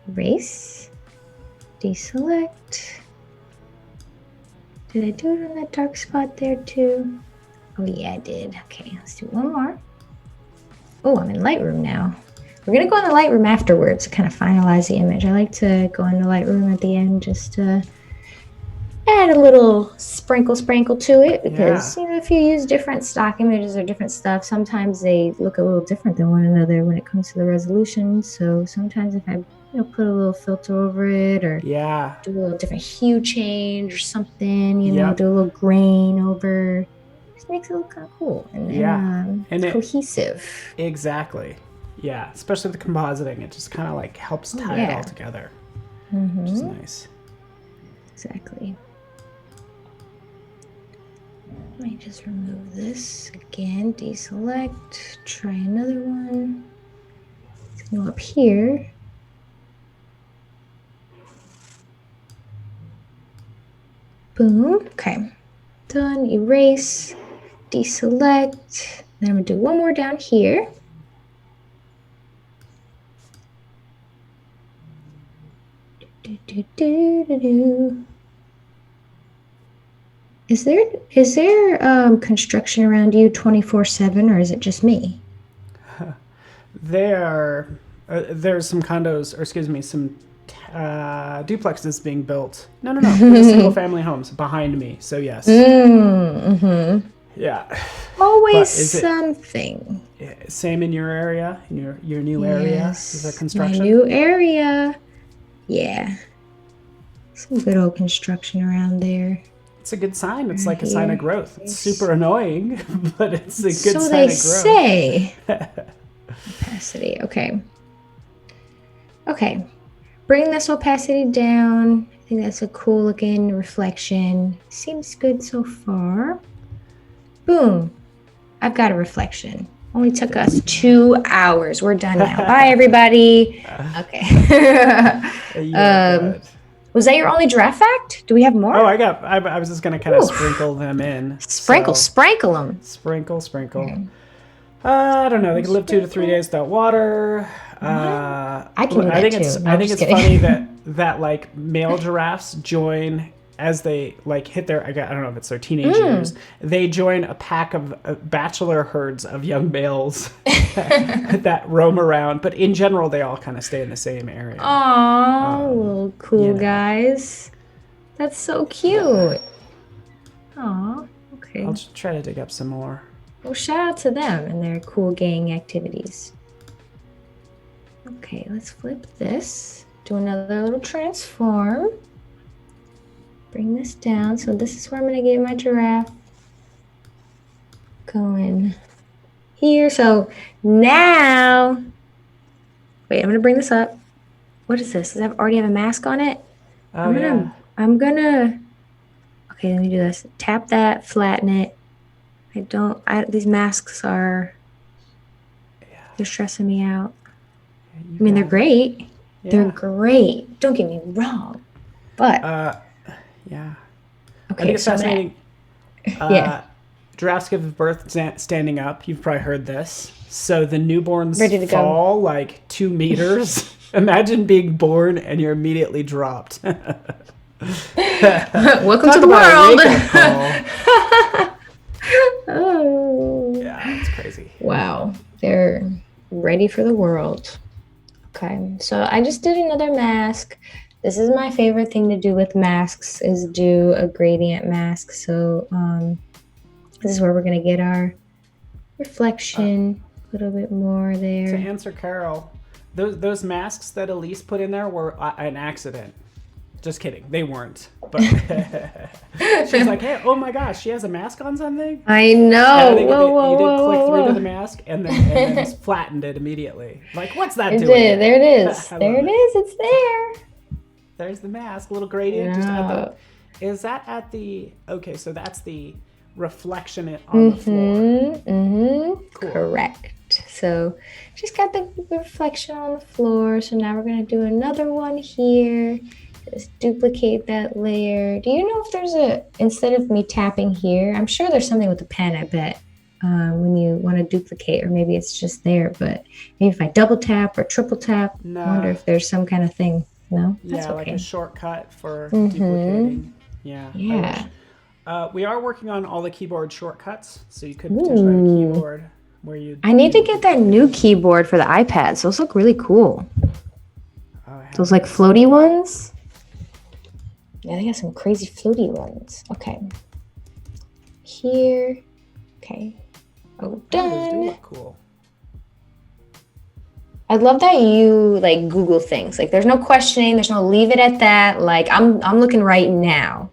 Erase. Deselect. Did I do it on that dark spot there too? Oh yeah, I did. Okay, let's do one more. Oh, I'm in Lightroom now. We're gonna go in the Lightroom afterwards to kind of finalize the image. I like to go into Lightroom at the end just to add a little sprinkle to it because you know, if you use different stock images or different stuff, sometimes they look a little different than one another when it comes to the resolution. So sometimes if I put a little filter over it or do a little different hue change or something, you know, do a little grain over, just makes it look kind of cool and it's cohesive. Exactly. Yeah, especially the compositing, it just kind of like helps tie it all together, which is nice. Exactly. Let me just remove this again, deselect, try another one. Let's go up here. Boom. Okay. Done. Erase, deselect. Then I'm going to do one more down here. Is there construction around you 24/7 or is it just me? There's some condos, or excuse me, some duplexes being built. No. Single family homes behind me. So yes. Yeah. Always something. Same in your area, in your new area? Is there construction? My new area. Yeah. Some good old construction around there. It's a good sign. It's like a sign of growth. It's super annoying, but it's a good sign of growth. So they say. Opacity. Okay. Okay. Bring this opacity down. I think that's a cool looking reflection. Seems good so far. Boom. I've got a reflection. Only took us 2 hours. We're done now. Bye, everybody. Okay. Was that your only giraffe fact? Do we have more? Oh, I was just going to kind of sprinkle them in. Sprinkle them. Sprinkle. Okay. I don't know. They can live 2 to 3 days without water. I can do that too. No, I think it's funny that like male giraffes join as they like hit their, I don't know if it's their teenage years, they join a pack of bachelor herds of young males that roam around. But in general, they all kind of stay in the same area. Aww, little cool guys. That's so cute. Aww, okay. I'll just try to dig up some more. Well, shout out to them and their cool gang activities. Okay, let's flip this. Do another little transform. Bring this down. So this is where I'm going to get my giraffe going here. So now, wait, I'm going to bring this up. What is this? Does that already have a mask on it? Oh, I'm going to, okay, let me do this. Tap that, flatten it. These masks are, they're stressing me out. I mean, they're great. Yeah. They're great. Don't get me wrong. But yeah. Okay, I think it's fascinating. Giraffes give birth standing up. You've probably heard this. So the newborns fall like 2 meters. Imagine being born and you're immediately dropped. Welcome to the world. Oh. Yeah, it's crazy. Wow. They're ready for the world. Okay, so I just did another mask. This is my favorite thing to do with masks, is do a gradient mask. So this is where we're going to get our reflection a little bit more there. To answer Carol, those masks that Elise put in there were an accident. Just kidding. They weren't. But she's like, hey, oh my gosh, she has a mask on something? I know. You did click through to the mask and then just flattened it immediately. Like, what's that doing? Did. There it is. There it is. It's there. There's the mask. Little gradient. Yeah. Is that at the... Okay, so that's the reflection on the floor. Cool. Correct. So she's got the reflection on the floor. So now we're going to do another one here. Just duplicate that layer. Do you know if there's instead of me tapping here, I'm sure there's something with the pen, I bet, when you want to duplicate, or maybe it's just there, but maybe if I double tap or triple tap, I wonder if there's some kind of thing. No? That's okay. Like a shortcut for duplicating. Yeah. We are working on all the keyboard shortcuts, so you could potentially have a keyboard where you... I need to get that new keyboard for the iPads. Those look really cool. Those like floaty ones. Yeah, they got some crazy floaty ones. Okay. Here. Okay. Oh, done. Those do look cool. I love that you like Google things. Like there's no questioning, there's no leave it at that. Like I'm looking right now.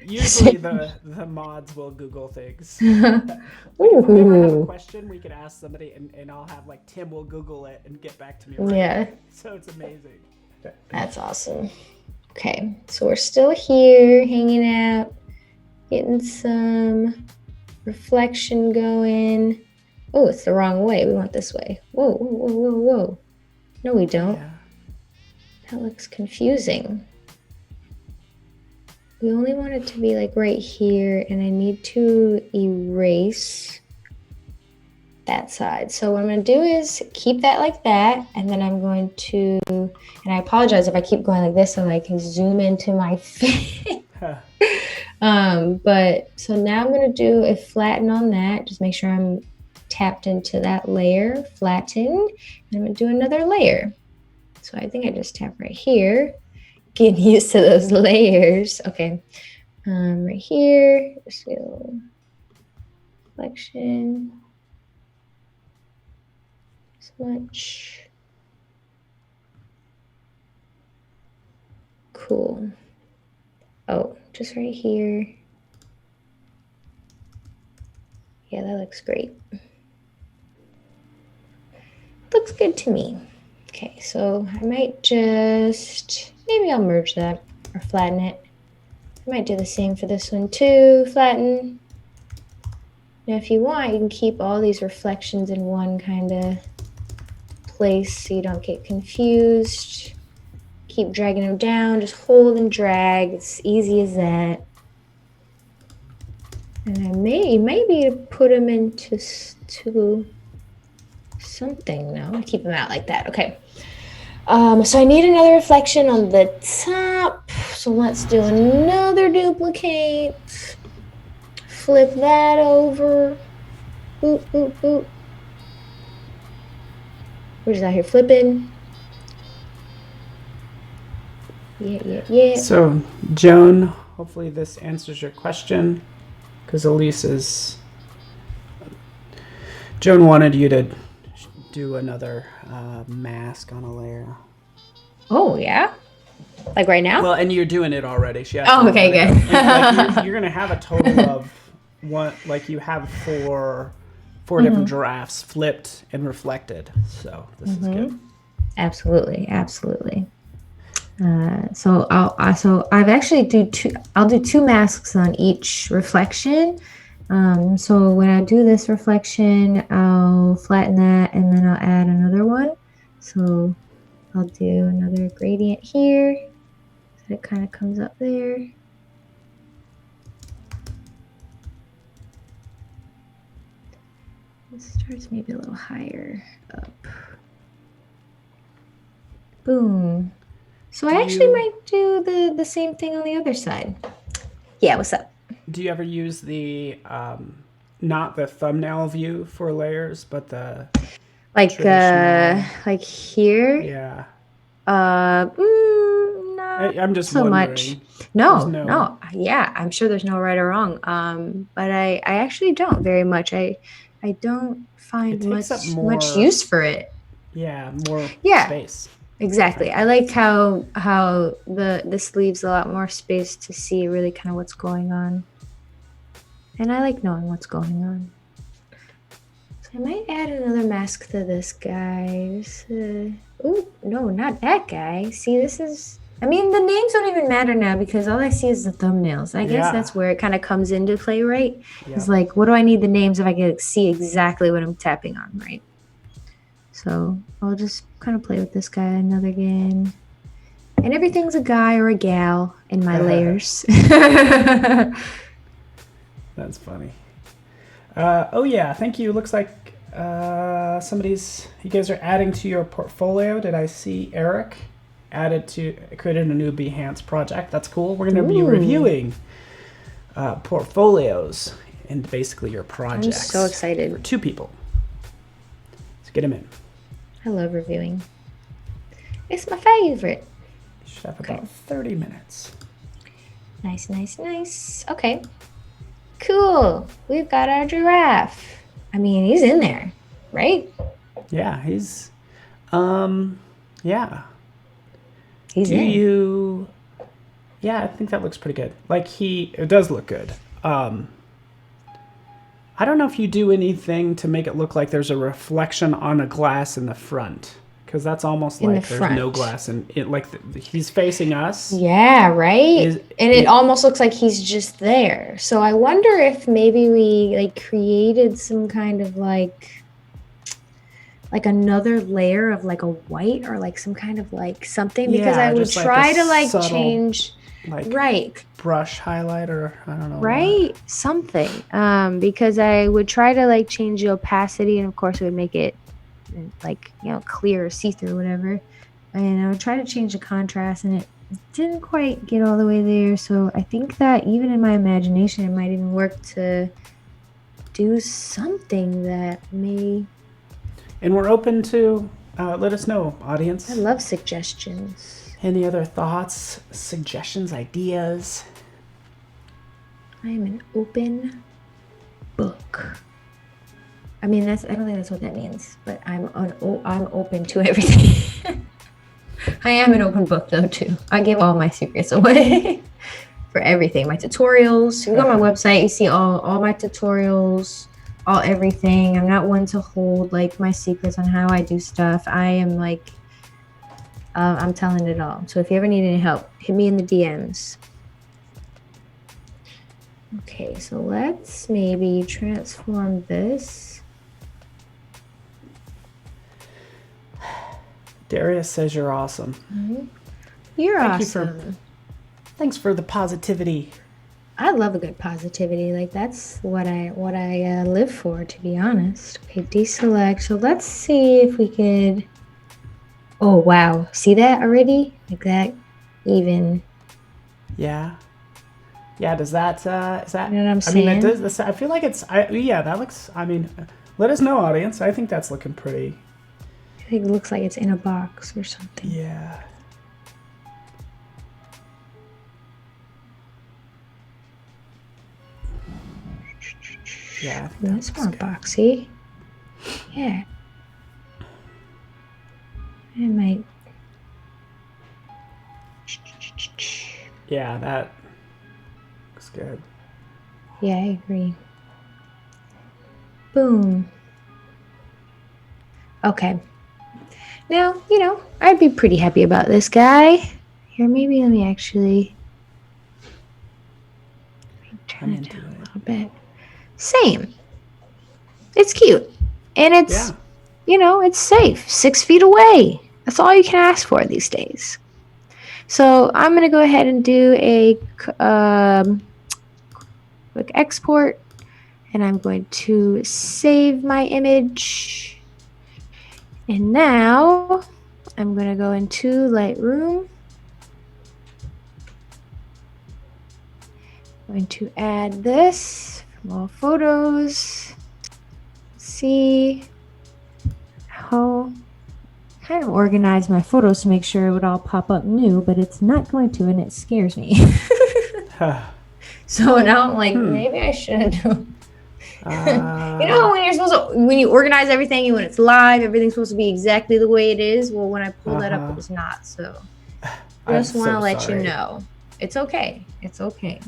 Usually the mods will Google things. Like if we ever have a question, we could ask somebody and I'll have like Tim will Google it and get back to me. Right away. So it's amazing. That's awesome. Okay, so we're still here hanging out, getting some reflection going. Oh, it's the wrong way. We want this way. Whoa. No, we don't. Yeah. That looks confusing. We only want it to be like right here, and I need to erase that side. So what I'm going to do is keep that like that, and then I'm going to, and I apologize if I keep going like this so I can zoom into my face. But so now I'm going to do a flatten on that. Just make sure I'm tapped into that layer, flatten, and I'm going to do another layer. So I think I just tap right here. Getting used to those layers. Okay, right here, just a little reflection. So much. Cool. Oh, just right here. Yeah, that looks great. Looks good to me. Okay, so I might just, maybe I'll merge that or flatten it. I might do the same for this one too, flatten. Now if you want, you can keep all these reflections in one kind of place so you don't get confused. Keep dragging them down, just hold and drag, it's easy as that. And I maybe put them into something. No, keep them out like that. Okay. So I need another reflection on the top. So let's do another duplicate. Flip that over. Boop, boop, boop. We're just out here flipping. Yeah. So, Joan, hopefully this answers your question, because Joan wanted you to do another mask on a layer. Oh, yeah? Like right now? Well, and you're doing it already. Oh, okay, good. Like you're going to have a total of one, like you have four different giraffes flipped and reflected. So this is good. Absolutely. So I've actually I'll do two masks on each reflection. So when I do this reflection, I'll flatten that and then I'll add another one. So I'll do another gradient here. So it kind of comes up there. It starts maybe a little higher up. Boom. So I actually might do the same thing on the other side. Yeah, what's up? Do you ever use the not the thumbnail view for layers, but the like here? Yeah. Not I'm just so wondering. much. No. Yeah, I'm sure there's no right or wrong. But I actually don't very much. I don't find much use for it. Yeah, more space. Exactly. I like how this leaves a lot more space to see really kind of what's going on. And I like knowing what's going on. So I might add another mask to this guy. Oh, no, not that guy. See, the names don't even matter now because all I see is the thumbnails. I guess that's where it kind of comes into play, right? Yeah. It's like, what do I need the names if I can see exactly what I'm tapping on, right? So I'll just kind of play with this guy another again. And everything's a guy or a gal in my layers. That's funny. Oh yeah, thank you. Looks like you guys are adding to your portfolio. Did I see Eric created a new Behance project? That's cool. We're going to be reviewing portfolios and basically your projects. I'm so excited. For 2 people. Let's get them in. I love reviewing. It's my favorite. You should have about 30 minutes. Nice. Okay. Cool. We've got our giraffe. I mean, he's in there, right? Yeah, he's He's in. Yeah, I think that looks pretty good. It does look good. I don't know if you do anything to make it look like there's a reflection on a glass in the front, because that's almost like there's no glass in it. Like he's facing us. Yeah, right. It almost looks like he's just there. So I wonder if maybe we created some kind of like another layer of a white or some kind of something, because I would try to subtle, change. Right. Brush highlight, or I don't know. Right. Something. Because I would try to change the opacity, and of course it would make it clear, see-through, whatever. And I would try to change the contrast, and it didn't quite get all the way there. So I think that even in my imagination, it might even work to do something that may. And we're open to let us know, audience. I love suggestions. Any other thoughts, suggestions, ideas? I am an open book. I don't think that's what that means, but I'm open to everything. I am an open book though too. I give all my secrets away for everything. My tutorials. You go on my website, you see all my tutorials, all everything. I'm not one to hold like my secrets on how I do stuff. I am like, I'm telling it all. So if you ever need any help, hit me in the DMs. Okay, so let's maybe transform this. Darius says you're awesome. You're Thank awesome. Thanks for the positivity. I love a good positivity. Like that's what I live for, to be honest. Okay, deselect. So let's see if we could. Oh wow, see that already? Like that, even. Yeah. Yeah. Does that? Is that? You know what I'm I mean, saying? that does. I feel like it's. Yeah, that looks. I mean, let us know, audience. I think that's looking pretty. I think it looks like it's in a box or something. Yeah. Yeah, I think That's more boxy. Yeah. I might. Yeah, that looks good. Yeah, I agree. Boom. Okay. Now, you know, I'd be pretty happy about this guy. Here, maybe let me actually turn it down a little bit. Same. It's cute. And it's, you know, it's safe. 6 feet away. That's all you can ask for these days. So I'm going to go ahead and do a quick export. And I'm going to save my image. And now I'm going to go into Lightroom. I'm going to add this from all photos. See how kind of organize my photos to make sure it would all pop up new, but it's not going to, and it scares me. So now I'm like, maybe I shouldn't do. You know, when you're supposed to, when you organize everything, when it's live, everything's supposed to be exactly the way it is. Well, when I pull that up, it was not. So I just want to let you know, it's okay. It's okay.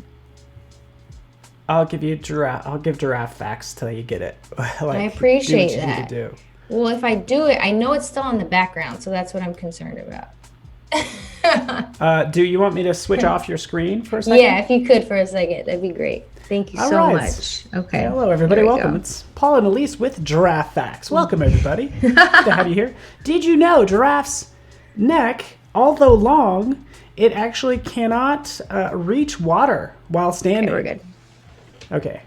I'll give Giraffe facts till you get it. Like, I appreciate do what you that. need to do. Well, if I do it, I know it's still in the background, so that's what I'm concerned about. Do you want me to switch off your screen for a second? Yeah, if you could for a second, that'd be great. Thank you so much. Okay. Hello, everybody. Welcome. It's Paul and Elise with Giraffe Facts. Welcome, everybody. Good to have you here. Did you know giraffe's neck, although long, it actually cannot reach water while standing? Okay, we're good. Okay.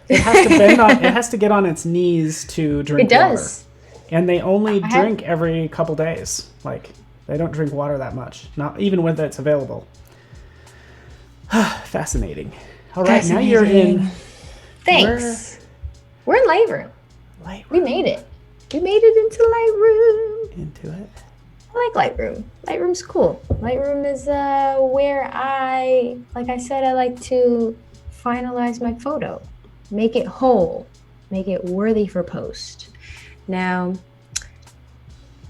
It has to bend on. It has to get on its knees to drink water. It does. And they only drink every couple days. Like, they don't drink water that much. Not even when it's available. Fascinating. All right, now you're in. Thanks. We're in Lightroom. We made it. We made it into Lightroom. Into it. I like Lightroom. Lightroom's cool. Lightroom is where like I said, I like to finalize my photo, make it whole, make it worthy for post. Now,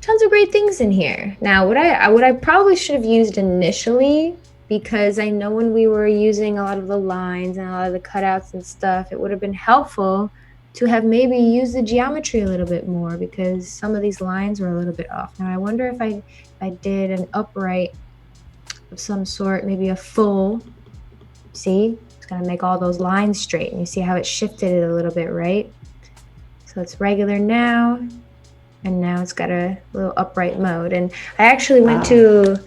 tons of great things in here. Now, what I probably should have used initially, because I know when we were using a lot of the lines and a lot of the cutouts and stuff, it would have been helpful to have maybe used the geometry a little bit more, because some of these lines were a little bit off. Now, I wonder if I did an upright of some sort, maybe a full, see? It's gonna make all those lines straight, and you see how it shifted it a little bit, right? So it's regular now, and now it's got a little upright mode. And I actually went to,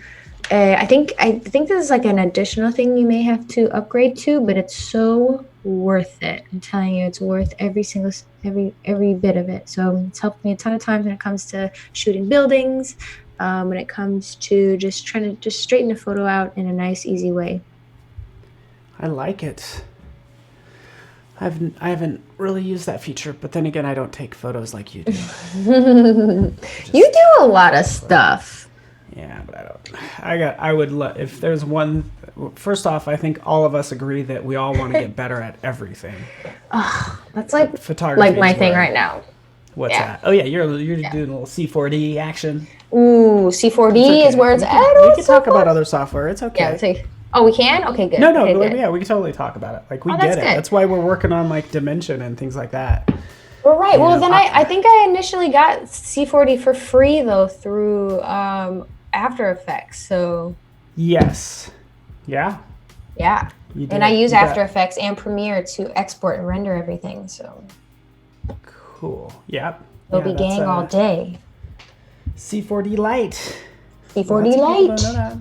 I think this is like an additional thing you may have to upgrade to, but it's so worth it. I'm telling you, it's worth every bit of it. So it's helped me a ton of times when it comes to shooting buildings, when it comes to just trying to just straighten a photo out in a nice, easy way. I like it. I haven't really used that feature, but then again, I don't take photos like you do. You do a lot of stuff. Yeah, but I don't. If there's one. First off, I think all of us agree that we all want to get better at everything. Oh, that's like photography. Like my thing right now. What's that? Oh yeah, you're doing a little C4D action. Ooh, C4D is where it's at. We can talk about other software. It's okay. Yeah, it's like. Oh, we can? Okay, good. No, okay, good. Yeah, we can totally talk about it. Like, we get it. That's why we're working on, like, dimension and things like that. Well, right. You Well, know, then I think I initially got C40 for free though through After Effects. So yes, yeah, yeah, you and I did. use You After bet. Effects and Premiere to export and render everything. So Cool. Yep. Yeah, Adobe that's gang all a day. C4D Lite. Lots C40 of people don't know Lite. that.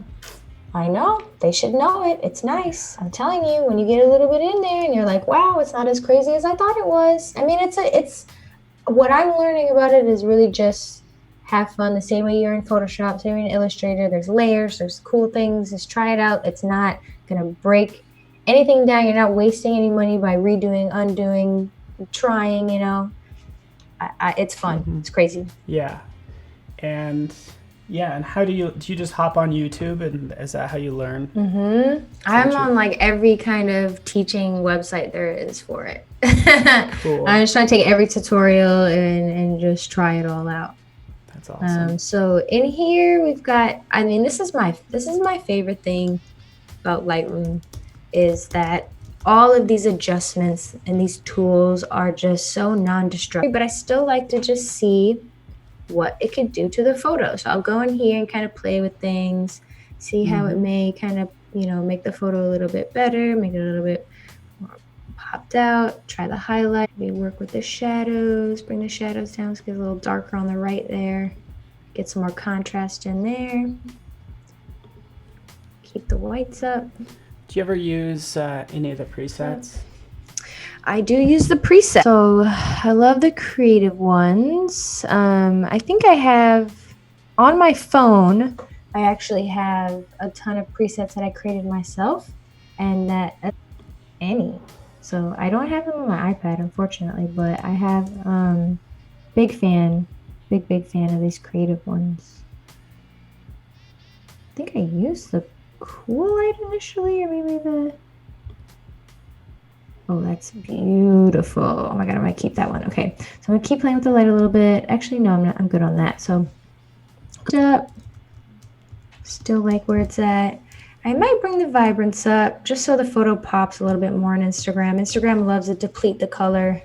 I know. They should know it. It's nice. I'm telling you, when you get a little bit in there and you're like, wow, it's not as crazy as I thought it was. I mean, it's what I'm learning about it is really just have fun the same way you're in Photoshop, same way in Illustrator. There's layers, there's cool things. Just try it out. It's not gonna break anything down. You're not wasting any money by redoing, undoing, trying, you know. It's fun. It's crazy. Yeah, and yeah, and how do you just hop on YouTube, and is that how you learn? I'm What you on like every kind of teaching website there is for it. cool? I'm just trying to take every tutorial and just try it all out. That's awesome. So in here we've got, I mean, this is my favorite thing about Lightroom is that all of these adjustments and these tools are just so non-destructive, but I still like to just see what it could do to the photo. So I'll go in here and kind of play with things, see how it may kind of, you know, make the photo a little bit better, make it a little bit more popped out, try the highlight, maybe work with the shadows, bring the shadows down, let's get a little darker on the right there, get some more contrast in there, keep the whites up. Do you ever use any of the presets? I do use the preset. So I love the creative ones. I think I have on my phone, I actually have a ton of presets that I created myself and that any. So I don't have them on my iPad, unfortunately, but I have big fan of these creative ones. I think I used the cool light initially, or maybe the oh, that's beautiful. Oh my God, I'm gonna keep that one. Okay, so I'm gonna keep playing with the light a little bit. Actually, no, I'm not. I'm good on that. So, up. Still like where it's at. I might bring the vibrance up just so the photo pops a little bit more on Instagram. Instagram loves to deplete the color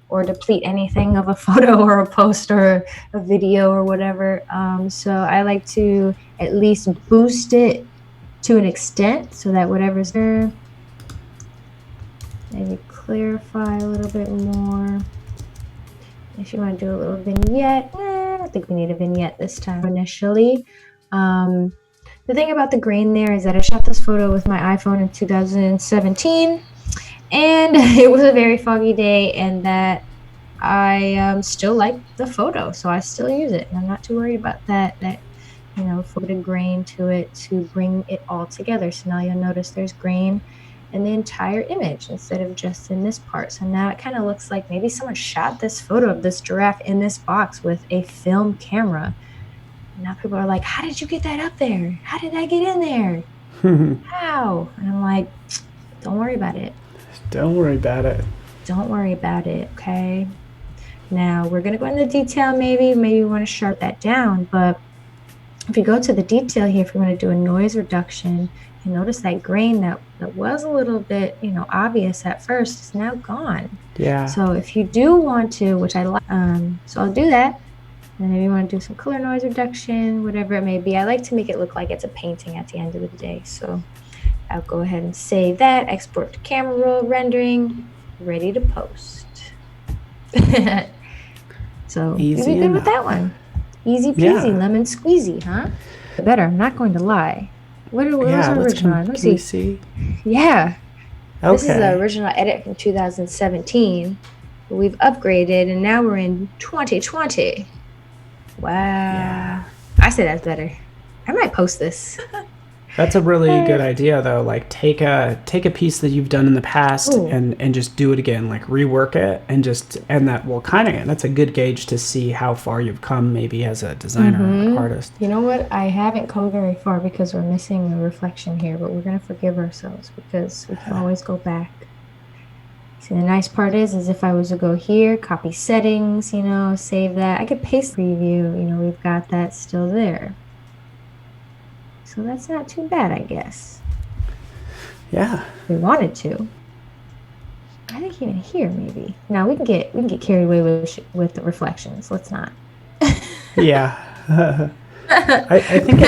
or deplete anything of a photo or a post or a video or whatever. So I like to at least boost it to an extent so that whatever's there, maybe clarify a little bit more. If you want to do a little vignette, I don't think we need a vignette this time initially. The thing about the grain there is that I shot this photo with my iPhone in 2017 and it was a very foggy day and that I still like the photo, so I still use it. And I'm not too worried about that, you know, put a grain to it to bring it all together. So now you'll notice there's grain in the entire image instead of just in this part. So now it kind of looks like maybe someone shot this photo of this giraffe in this box with a film camera. And now people are like, how did you get that up there? How did that get in there? How? And I'm like, don't worry about it. Don't worry about it. Don't worry about it, okay? Now we're gonna go into detail maybe we want to sharp that down, but if you go to the detail here, if we want to do a noise reduction, you notice that grain that was a little bit, you know, obvious at first is now gone. Yeah. So if you do want to, which I like, so I'll do that. And if you want to do some color noise reduction, whatever it may be, I like to make it look like it's a painting at the end of the day. So I'll go ahead and save that, export to camera roll, rendering, ready to post. So Easy you'll be good enough. with that one. Easy peasy, Yeah. lemon squeezy, huh? Better, I'm not going to lie. What was our original? Let me Can we see. see? Yeah. Okay. This is the original edit from 2017. But we've upgraded and now we're in 2020. Wow. Yeah. I say that's better. I might post this. That's a really good idea, though. Like, take a piece that you've done in the past and just do it again. Like, rework it and that will that's a good gauge to see how far you've come, maybe as a designer or artist. You know what? I haven't come very far because we're missing a reflection here, but we're gonna forgive ourselves because we can always go back. See, the nice part is if I was to go here, copy settings, you know, save that, I could paste preview. You know, we've got that still there. So that's not too bad, I guess. Yeah. We wanted to. I think even here maybe. No, we can get carried away with the reflections. Let's not. Yeah. I think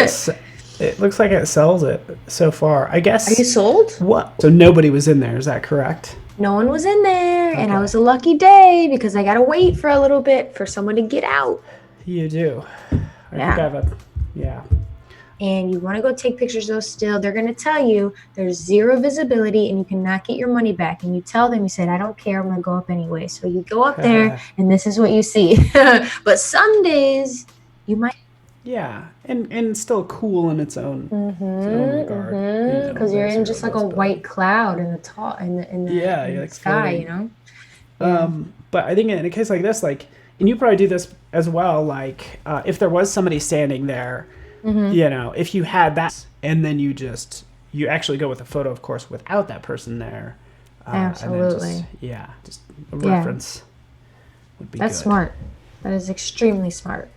it looks like it sells it so far. I guess. Are you sold? What? So nobody was in there. Is that correct? No one was in there, and I Okay. was a lucky day because I gotta wait for a little bit for someone to get out. You do. I think I have a. Yeah. And you want to go take pictures though still, they're going to tell you there's zero visibility and you cannot get your money back. And you tell them, you said, I don't care, I'm going to go up anyway. So you go up there and this is what you see. But some days you might. Yeah, and still cool in its own regard. Because you're in just like a white cloud in the top in the sky, you know. But I think in a case like this, like, and you probably do this as well, like if there was somebody standing there, you know, if you had that, and then you actually go with a photo, of course, without that person there. Absolutely. Just a reference would be That's good. smart. That is extremely smart.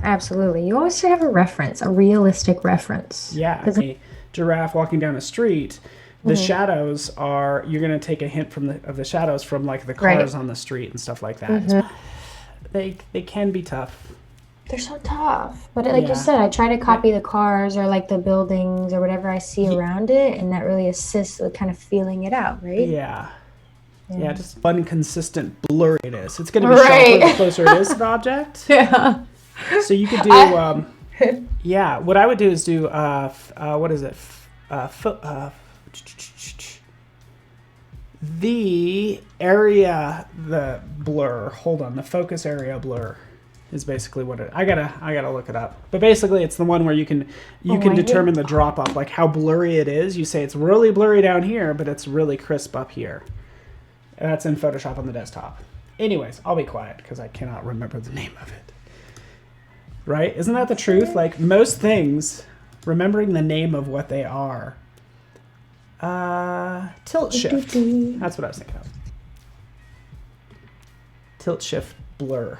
Absolutely. You always should have a reference, a realistic reference. Yeah. A giraffe walking down a street, the shadows are, you're going to take a hint of the shadows from like the cars on the street and stuff like that. They can be tough. They're so tough. But like you said, I try to copy the cars or like the buildings or whatever I see around it, and that really assists with kind of feeling it out, right? Yeah, just fun, consistent blur it is. It's going to be sharper the closer it is to the object. Yeah. So you could do, what I would do is do, what is it? The area, the blur, hold on, the focus area blur is basically what I gotta look it up. But basically it's the one where you can determine the drop off, like how blurry it is. You say it's really blurry down here, but it's really crisp up here. And that's in Photoshop on the desktop. Anyways, I'll be quiet because I cannot remember the name of it. Right? Isn't that the truth? Like most things, remembering the name of what they are. Tilt shift. That's what I was thinking of. Tilt shift blur.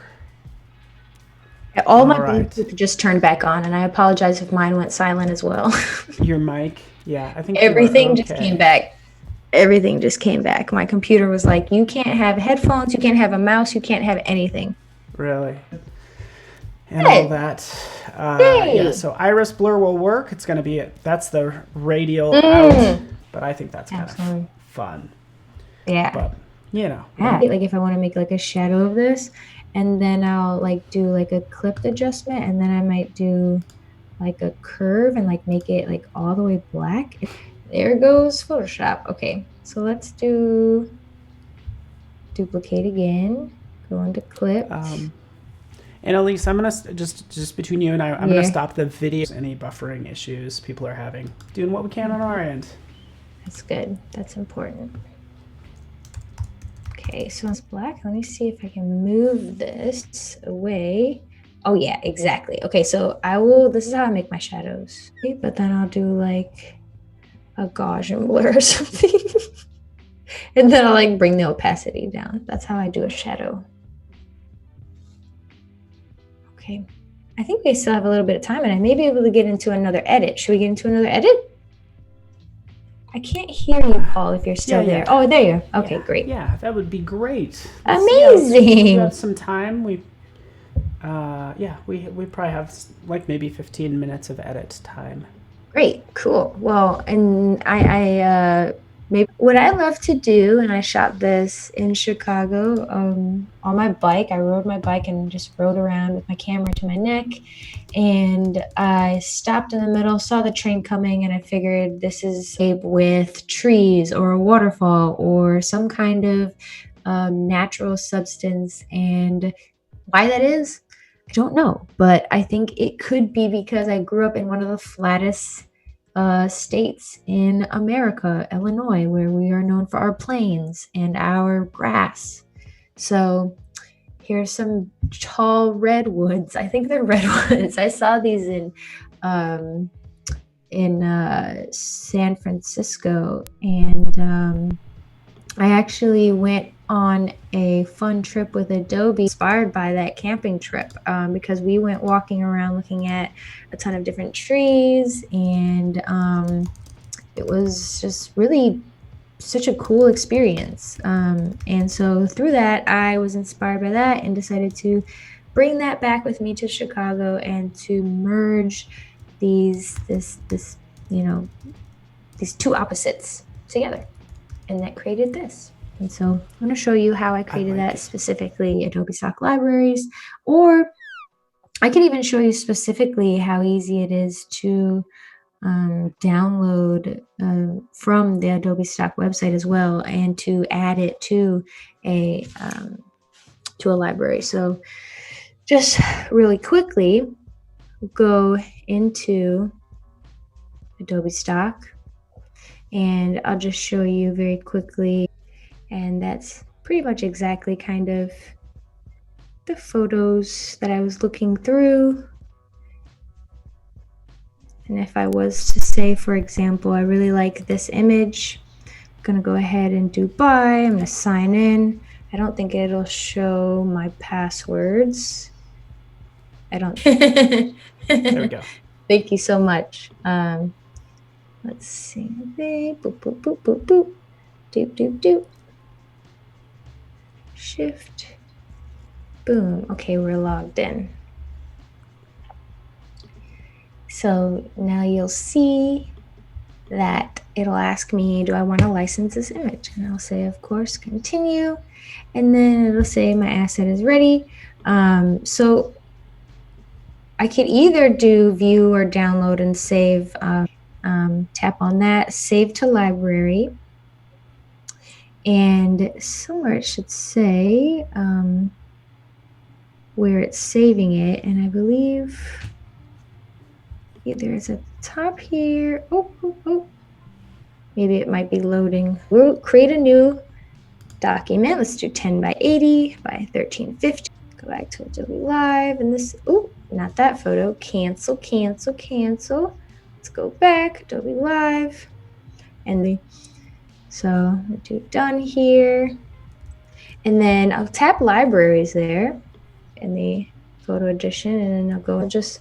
All my Bluetooth just turned back on, and I apologize if mine went silent as well. Your mic? Yeah, I think everything just came back. Everything just came back. My computer was like, you can't have headphones, you can't have a mouse, you can't have anything. Really? And all that. So iris blur will work. It's going to be that's the radial out, but I think that's kind of fun. Yeah. But, you know. Like if I want to make like a shadow of this, and then I'll like do like a clipped adjustment, and then I might do like a curve and like make it like all the way black. There goes Photoshop. Okay, so let's do duplicate again. Go into clip. And Elise, I'm gonna just between you and I'm gonna stop the video. Any buffering issues people are having, doing what we can on our end. That's good. That's important. Okay, so it's black. Let me see if I can move this away. Oh yeah, exactly. Okay, so this is how I make my shadows. Okay, but then I'll do like a Gaussian blur or something. And then I'll like bring the opacity down. That's how I do a shadow. Okay, I think we still have a little bit of time and I may be able to get into another edit. Should we get into another edit? I can't hear you, Paul, if you're still there. Oh, there you are. Okay, great. Yeah, that would be great. Amazing. We have some time. We probably have like maybe 15 minutes of edit time. Great, cool. Well, and maybe what I love to do, and I shot this in Chicago on my bike. I rode my bike and just rode around with my camera to my neck. And I stopped in the middle, saw the train coming, and I figured this is with trees or a waterfall or some kind of natural substance. And why that is, I don't know. But I think it could be because I grew up in one of the flattest states in America, Illinois, where we are known for our plains and our grass. So here's some tall redwoods. I think they're redwoods. I saw these in San Francisco, and I actually went on a fun trip with Adobe, inspired by that camping trip, because we went walking around looking at a ton of different trees, and it was just really such a cool experience. And so through that, I was inspired by that and decided to bring that back with me to Chicago and to merge these two opposites together, and that created this. And so I'm going to show you how I created that, specifically Adobe Stock libraries, or I could even show you specifically how easy it is to download from the Adobe Stock website as well, and to add it to a library. So just really quickly, go into Adobe Stock, and I'll just show you very quickly, and that's pretty much exactly kind of the photos that I was looking through. And if I was to say, for example, I really like this image, I'm gonna go ahead and do buy. I'm gonna sign in. I don't think it'll show my passwords. I don't. There we go. Thank you so much. Let's see. Boop, boop, boop, boop, boop. Doop, doop, doop. Shift. Boom. Okay, we're logged in. So now you'll see that it'll ask me, do I want to license this image? And I'll say, of course, continue. And then it'll say my asset is ready. So I could either do view or download and save. Tap on that, save to library. And somewhere it should say where it's saving it. And I believe either it's at the top here. Oh. Maybe it might be loading. We'll create a new document. Let's do 10 by 80 by 1350. Go back to Adobe Live, and this, not that photo. Cancel. Let's go back, Adobe Live, and so I'll do done here. And then I'll tap libraries there in the photo edition, and then I'll go and just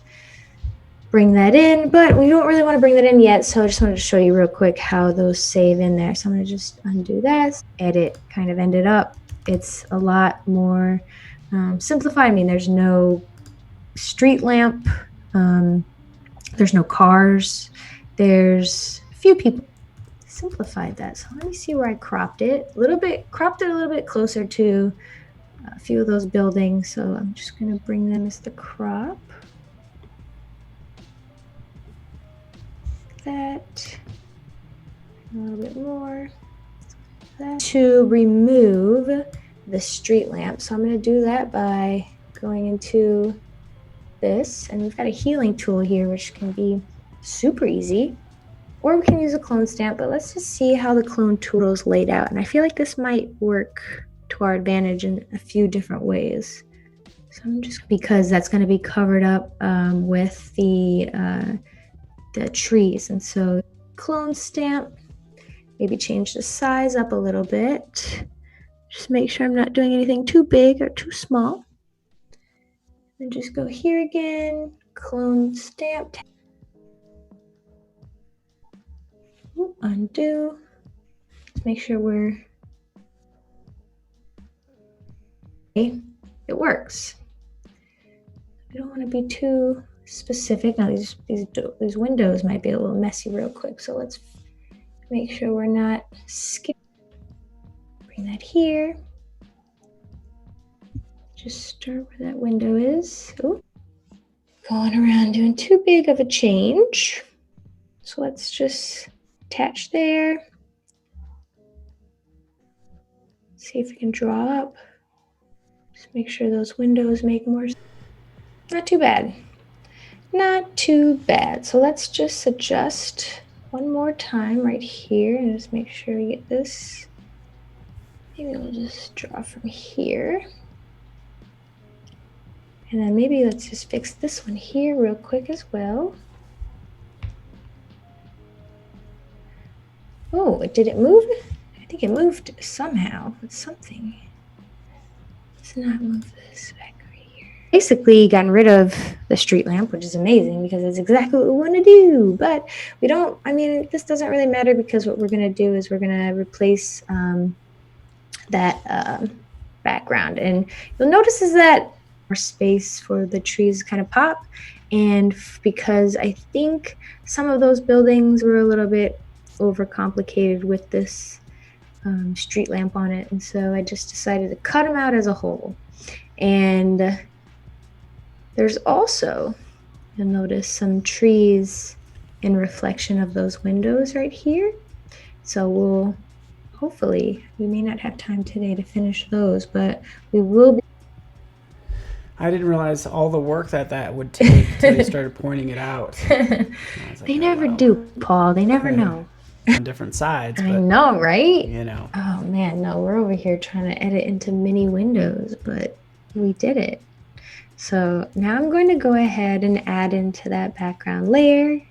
bring that in, but we don't really want to bring that in yet, so I just wanted to show you real quick how those save in there. So I'm going to just undo that. Edit kind of ended up. It's a lot more simplified. I mean, there's no street lamp, there's no cars, there's a few people. Simplified that. So let me see where I cropped it a little bit closer to a few of those buildings. So I'm just going to bring them as the crop. That a little bit more to remove the street lamp. So I'm going to do that by going into this, and we've got a healing tool here which can be super easy, or we can use a clone stamp, but let's just see how the clone tool is laid out. And I feel like this might work to our advantage in a few different ways. So I'm just, because that's going to be covered up with the trees, and so clone stamp, maybe change the size up a little bit, just make sure I'm not doing anything too big or too small, and just go here again, clone stamp, undo, just make sure it works. I don't want to be too specific. Now these windows might be a little messy real quick, so let's make sure we're not skipping. Bring that here. Just start where that window is. Going around doing too big of a change. So let's just attach there. See if we can draw up. Just make sure those windows make more. Not too bad. Not too bad. So let's just adjust one more time right here and just make sure we get this. Maybe we'll just draw from here. And then maybe let's just fix this one here real quick as well. Oh, did it move? I think it moved somehow with something. Let's not move this back right here. basically gotten rid of the street lamp, which is amazing because it's exactly what we want to do. But we don't, I mean, this doesn't really matter because what we're going to do is we're going to replace that background. And you'll notice is that our space for the trees kind of pop. And because I think some of those buildings were a little bit overcomplicated with this street lamp on it. And so I just decided to cut them out as a whole. And there's also, you'll notice some trees in reflection of those windows right here. So we'll hopefully, we may not have time today to finish those, but we will be. I didn't realize all the work that would take until you started pointing it out. Like, they never do, Paul. They never know. On different sides. But, I know, right? You know. Oh man, no, we're over here trying to edit into mini windows, but we did it. So now I'm going to go ahead and add into that background layer.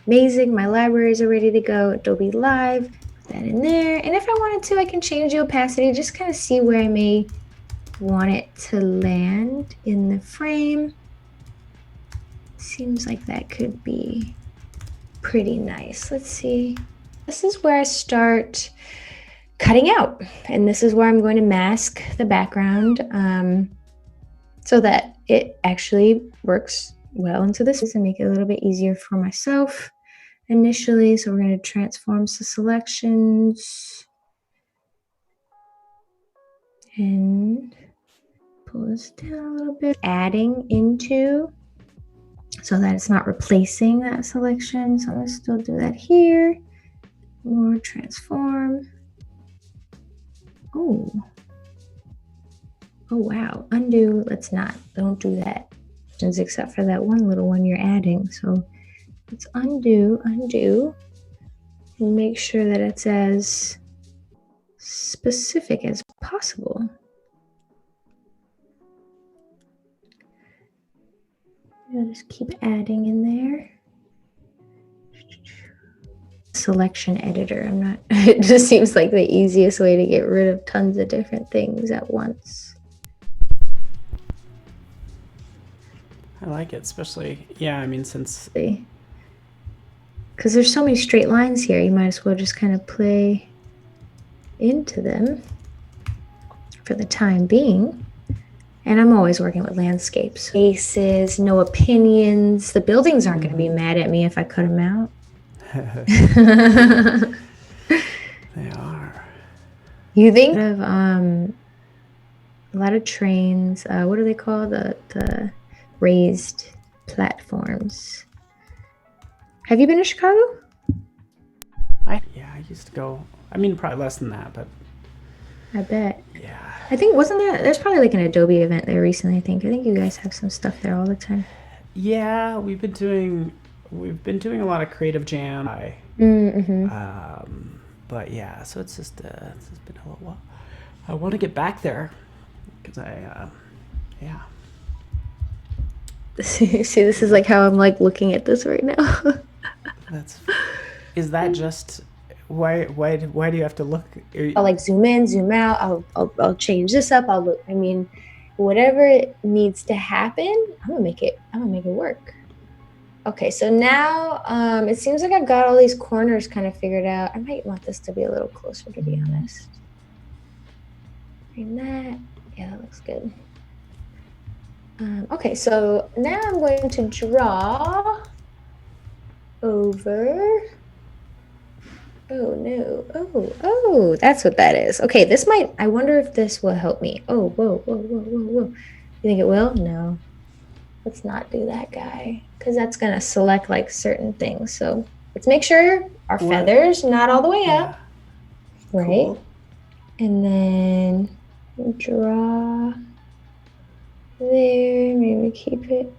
Amazing, my libraries are ready to go. Adobe Live, put that in there. And if I wanted to, I can change the opacity, just kind of see where I may want it to land in the frame. Seems like that could be pretty nice. Let's see. This is where I start cutting out. And this is where I'm going to mask the background so that it actually works well into this and make it a little bit easier for myself initially. So we're going to transform the selections and pull this down a little bit, adding into so that it's not replacing that selection. So I'm going to still do that here. More transform. Oh wow, undo. Let's not, don't do that, except for that one little one you're adding. So let's undo, and make sure that it's as specific as possible. I'll just keep adding in there. Selection editor, I'm not, it just seems like the easiest way to get rid of tons of different things at once. I like it, especially, yeah, I mean, since... Because there's so many straight lines here, you might as well just kind of play into them for the time being. And I'm always working with landscapes. Faces, no opinions. The buildings aren't going to be mad at me if I cut them out. They are. You think of a lot of trains, what do they call the raised platforms? Have you been to Chicago? I used to go, I mean, probably less than that, but I bet. Yeah. I think, there's probably like an Adobe event there recently, I think you guys have some stuff there all the time. Yeah, we've been doing a lot of creative jam. But yeah, so it's just been a little while. I want to get back there because yeah. See, this is like how I'm like looking at this right now. Is that just why do you have to look? I'll like zoom in, zoom out. I'll change this up. I mean, whatever needs to happen, I'm gonna make it work. Okay, so now it seems like I've got all these corners kind of figured out. I might want this to be a little closer, to be honest. Bring that. Yeah, that looks good. Okay, so now I'm going to draw over. Oh no. Oh, that's what that is. Okay, this might, I wonder if this will help me. Oh, whoa. You think it will? No. Let's not do that guy, because that's going to select like certain things. So let's make sure our feathers not all the way up. Right? Cool. And then draw there, maybe keep it.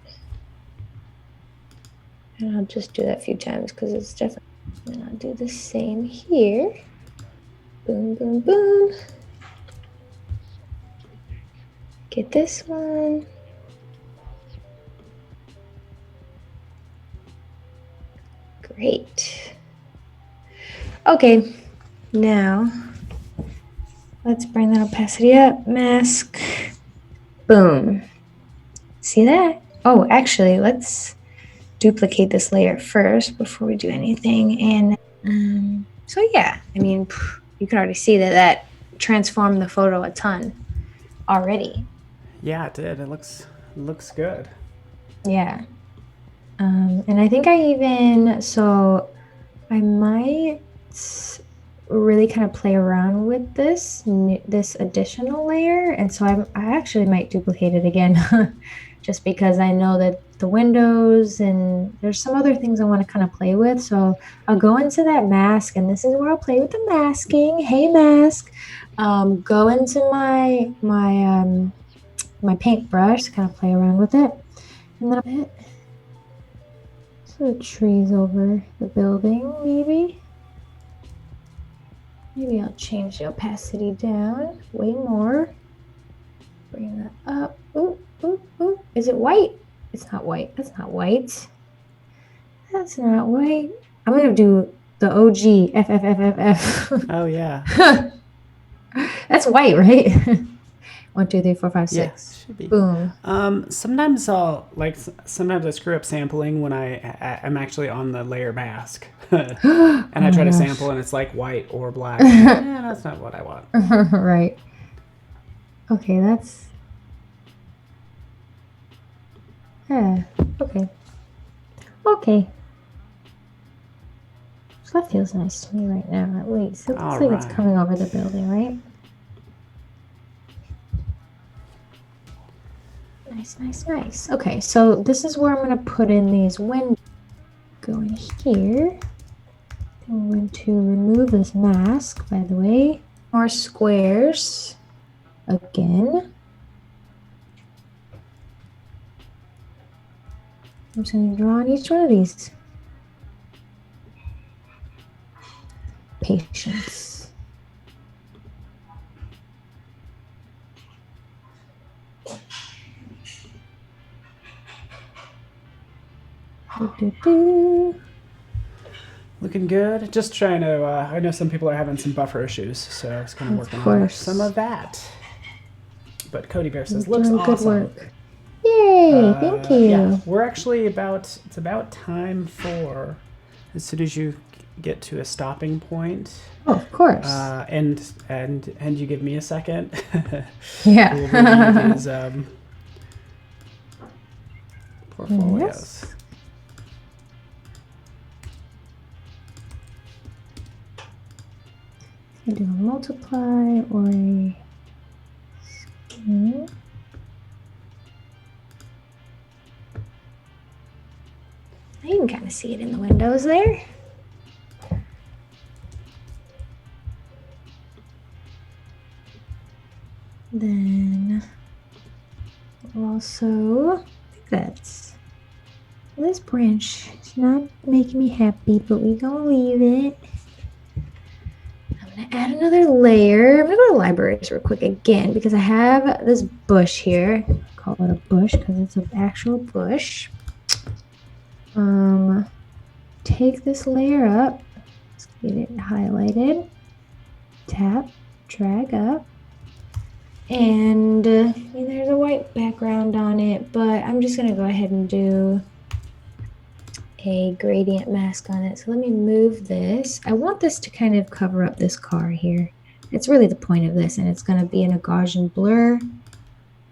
And I'll just do that a few times because it's definitely. And I'll do the same here. Boom, boom, boom. Get this one. Great. Okay, now let's bring that opacity up. Mask. Boom. See that? Oh, actually, let's duplicate this layer first before we do anything. And so yeah, I mean, you can already see that transformed the photo a ton already. Yeah, it did. It looks good. Yeah. And I think so I might really kind of play around with this additional layer. And so I actually might duplicate it again just because I know that the windows and there's some other things I want to kind of play with. So I'll go into that mask, and this is where I'll play with the masking. Hey, mask. Go into my paintbrush, kind of play around with it. And then I'll hit so the trees over the building, maybe. Maybe I'll change the opacity down way more. Bring that up. Ooh, ooh, ooh. Is it white? It's not white. That's not white. That's not white. I'm going to do the OG FFFFF. Oh yeah. That's white, right? 1, 2, 3, 4, 5, 6. Yeah, should be. Boom. Sometimes sometimes I screw up sampling when I'm actually on the layer mask, and I try to sample and it's like white or black. Yeah, that's not what I want. Right. Okay, that's. Yeah. Okay. Okay. So that feels nice to me right now, at least. It looks like it's coming over the building, right? Nice, nice, nice. Okay, so this is where I'm going to put in these windows. Go in here. I'm going to remove this mask, by the way. More squares. Again. I'm just going to draw on each one of these. Patience. Looking good. Just trying to. I know some people are having some buffer issues, so I was kind of working on some of that. But Cody Bear says, "Looks awesome." Good work. Yay! Thank you. Yeah, we're actually about. It's about time for. As soon as you get to a stopping point. Oh, of course. And you give me a second. Yeah. We'll review these portfolios. Yes. I do a multiply or a skew. You can kind of see it in the windows there. Then also, I think that's this branch. It's not making me happy, but we gonna leave it. I'm gonna add another layer. I'm gonna go to libraries real quick again because I have this bush here. Call it a bush because it's an actual bush. Take this layer up. Let's get it highlighted. Tap, drag up. And there's a white background on it, but I'm just gonna go ahead and do a gradient mask on it. So let me move this. I want this to kind of cover up this car here. It's really the point of this, and it's gonna be in a Gaussian blur.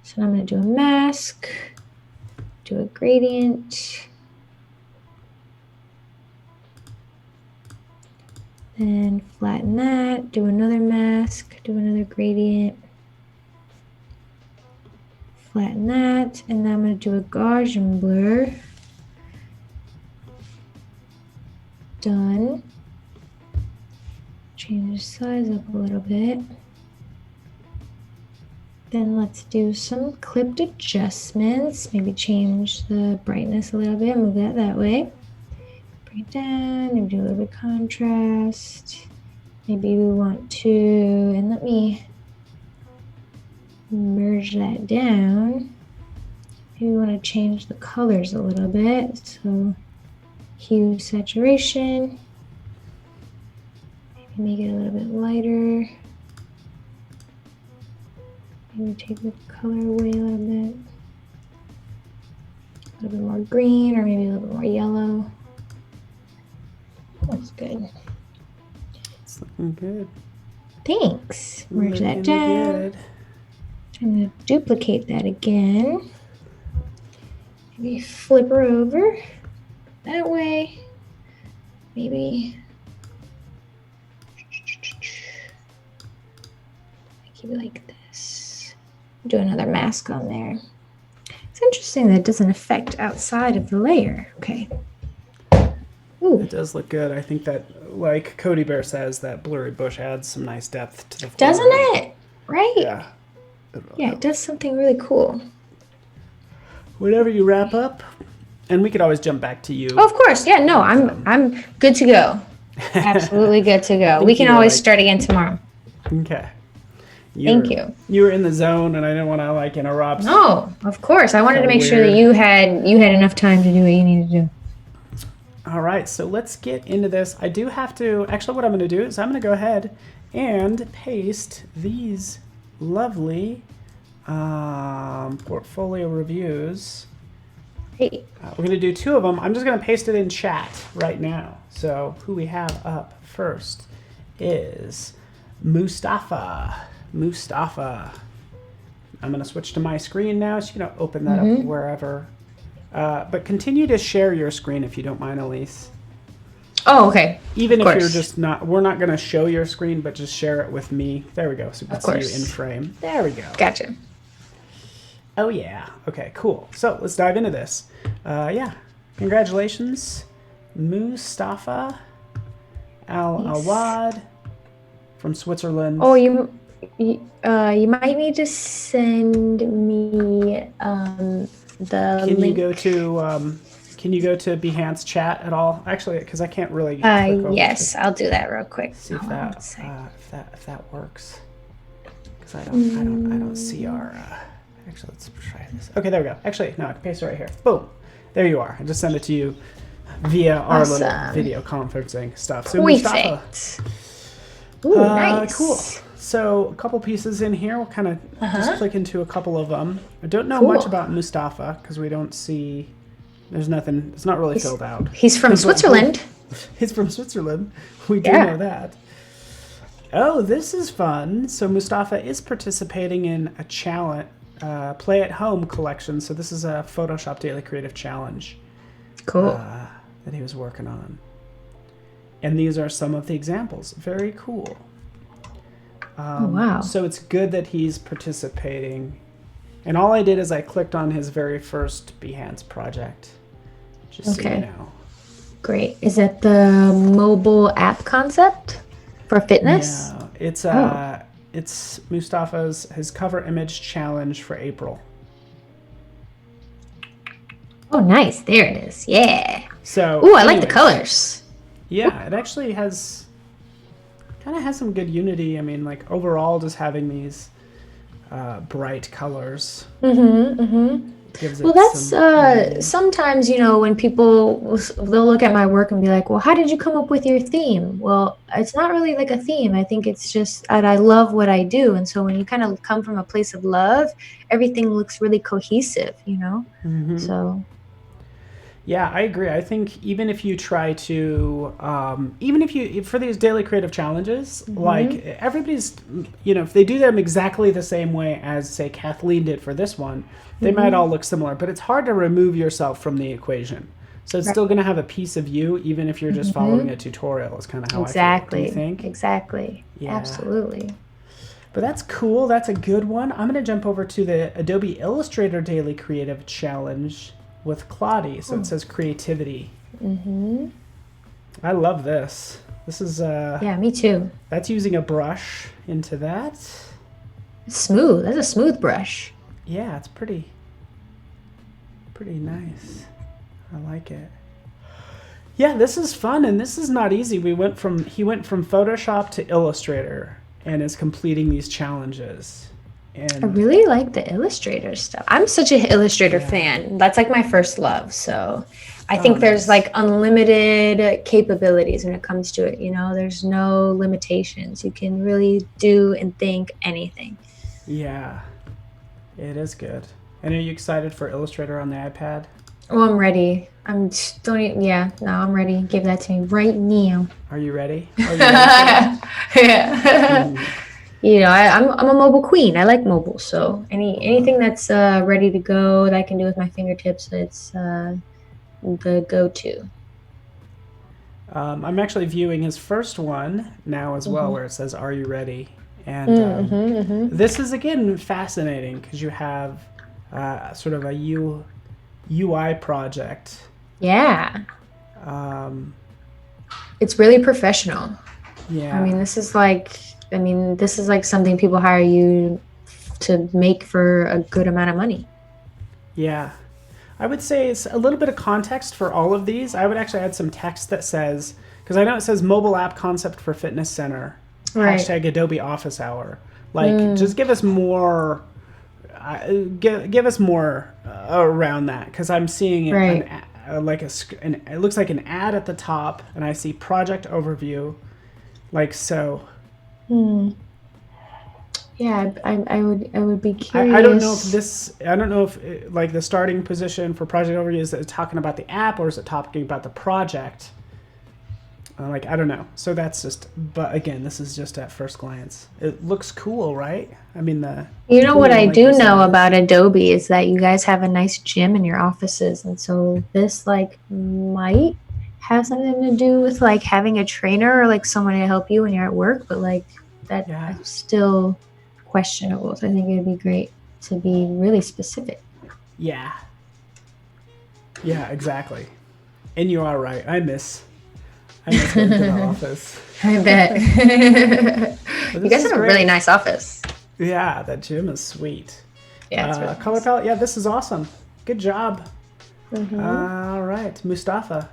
So I'm gonna do a mask, do a gradient, then flatten that, do another mask, do another gradient, flatten that, and then I'm going to do a Gaussian blur. Done. Change the size up a little bit. Then let's do some clipped adjustments. Maybe change the brightness a little bit, move that way. Bring it down, maybe do a little bit of contrast. Maybe we want to, and let me merge that down. Maybe we want to change the colors a little bit. So hue, saturation. Maybe make it a little bit lighter. Maybe take the color away a little bit. little bit more green, or maybe a little bit more yellow. That's good. It's looking good. Thanks. Merge that Looking down. good. I'm going to duplicate that again. Maybe flip her over that way. Maybe keep it like this. Do another mask on there. It's interesting that it doesn't affect outside of the layer. Okay. Ooh. It does look good. I think that, like Cody Bear says, that blurry bush adds some nice depth to the foreground. Doesn't it? Right? Yeah. Yeah, it does something really cool. Whenever you wrap up, and we could always jump back to you. Oh, of course. Yeah, no, I'm good to go. Absolutely good to go. We can always start again tomorrow. Okay. Thank you. You were in the zone, and I didn't want to interrupt. No, of course. I wanted to make sure that you had enough time to do what you needed to do. All right, so let's get into this. I do have to. Actually, what I'm going to do is I'm going to go ahead and paste these lovely portfolio reviews. Hey. We're going to do 2 of them. I'm just going to paste it in chat right now. So who we have up first is Mustafa. I'm going to switch to my screen now, so you can open that up wherever. But continue to share your screen if you don't mind, Elise. Oh, okay. Even if you're just not, we're not going to show your screen, but just share it with me. There we go. So we can see you in frame. There we go. Gotcha. Oh, yeah. Okay, cool. So let's dive into this. Yeah. Congratulations, Mustafa Al-Awad from Switzerland. Oh, you might need to send me the link. Can you go to Behance chat at all? Actually, because I can't really. Yes, I'll do that real quick. See if that works. Because I don't see our. Actually, let's try this. Okay, there we go. Actually, no, I can paste it right here. Boom, there you are. I just sent it to you via our little video conferencing stuff. So perfect. Ooh, nice. Cool. So a couple pieces in here. We'll kind of just click into a couple of them. I don't know much about Mustafa because we don't see. There's nothing. It's not really filled out. He's from Switzerland. He's from Switzerland. We do know that. Oh, this is fun. So Mustafa is participating in a challenge, Play at Home collection. So this is a Photoshop Daily Creative Challenge. Cool. That he was working on. And these are some of the examples. Very cool. Wow. So it's good that he's participating. And all I did is I clicked on his very first Behance project. Just so you know. Great. Is that the mobile app concept for fitness? Yeah. It's Mustafa's his cover image challenge for April. Oh, nice. There it is. Yeah. So. Ooh, I like the colors. Yeah, it actually has some good unity. I mean, like overall, just having these bright colors. Well, that's sometimes, when people, they'll look at my work and be like, well, how did you come up with your theme? Well, it's not really like a theme. I think it's just that I love what I do. And so when you kind of come from a place of love, everything looks really cohesive, So. Yeah, I agree. I think even if you try to, for these daily creative challenges, like everybody's, if they do them exactly the same way as, say, Kathleen did for this one, they might all look similar, but it's hard to remove yourself from the equation. So it's still going to have a piece of you, even if you're just following a tutorial, is kind of how I feel. Do you think? Exactly. Yeah. Absolutely. But that's cool. That's a good one. I'm going to jump over to the Adobe Illustrator Daily Creative Challenge with Claudie. So it says creativity. I love this. This is yeah, me too. That's using a brush into that. Smooth. That's a smooth brush. Yeah, it's pretty nice. I like it. Yeah, this is fun, and this is not easy. He went from Photoshop to Illustrator and is completing these challenges. And I really like the Illustrator stuff. I'm such an Illustrator fan. That's like my first love. So I think there's like unlimited capabilities when it comes to it. There's no limitations. You can really do and think anything. Yeah, it is good. And are you excited for Illustrator on the iPad? Oh, I'm ready. Don't even, yeah, no, I'm ready. Give that to me right now. Are you ready? Are you ready for Yeah. it? You know, I'm a mobile queen. I like mobile, so anything that's ready to go that I can do with my fingertips, it's the go-to. I'm actually viewing his first one now as well, Mm-hmm. where it says, "Are you ready?" And Mm-hmm, mm-hmm. this is again fascinating because you have sort of a UI project. Yeah, Um, it's really professional. I yeah, mean, this is like something people hire you to make for a good amount of money. yeah. I would say it's a little bit of context for all of these. I would actually add some text that says, because I know it says mobile app concept for fitness center, Right. hashtag Adobe Office Hour. Like, Mm, just give us more. Give us more around that because I'm seeing right. it looks like an ad at the top, and I see project overview, like so. Hmm. Yeah, I would be I don't know if curious. this. I don't know if like the starting position for project overview is it talking about the app or is it talking about the project? Like I don't know. So that's just. But again, this is just at first glance. It looks cool, right? I mean the You know what tooling, I like do you know said. about Adobe is that you guys have a nice gym in your offices, and so this like might have something to do with like having a trainer or like someone to help you when you're at work, but like Yeah, that's still questionable. So I think it'd be great to be really specific. yeah, yeah, exactly. And you are right. I miss going to the office. I bet. But You this guys is have a really great. nice office. Yeah, that gym is sweet. Yeah, it's really Color nice. palette. Yeah, this is awesome. Good job. Mm-hmm. All right, Mustafa.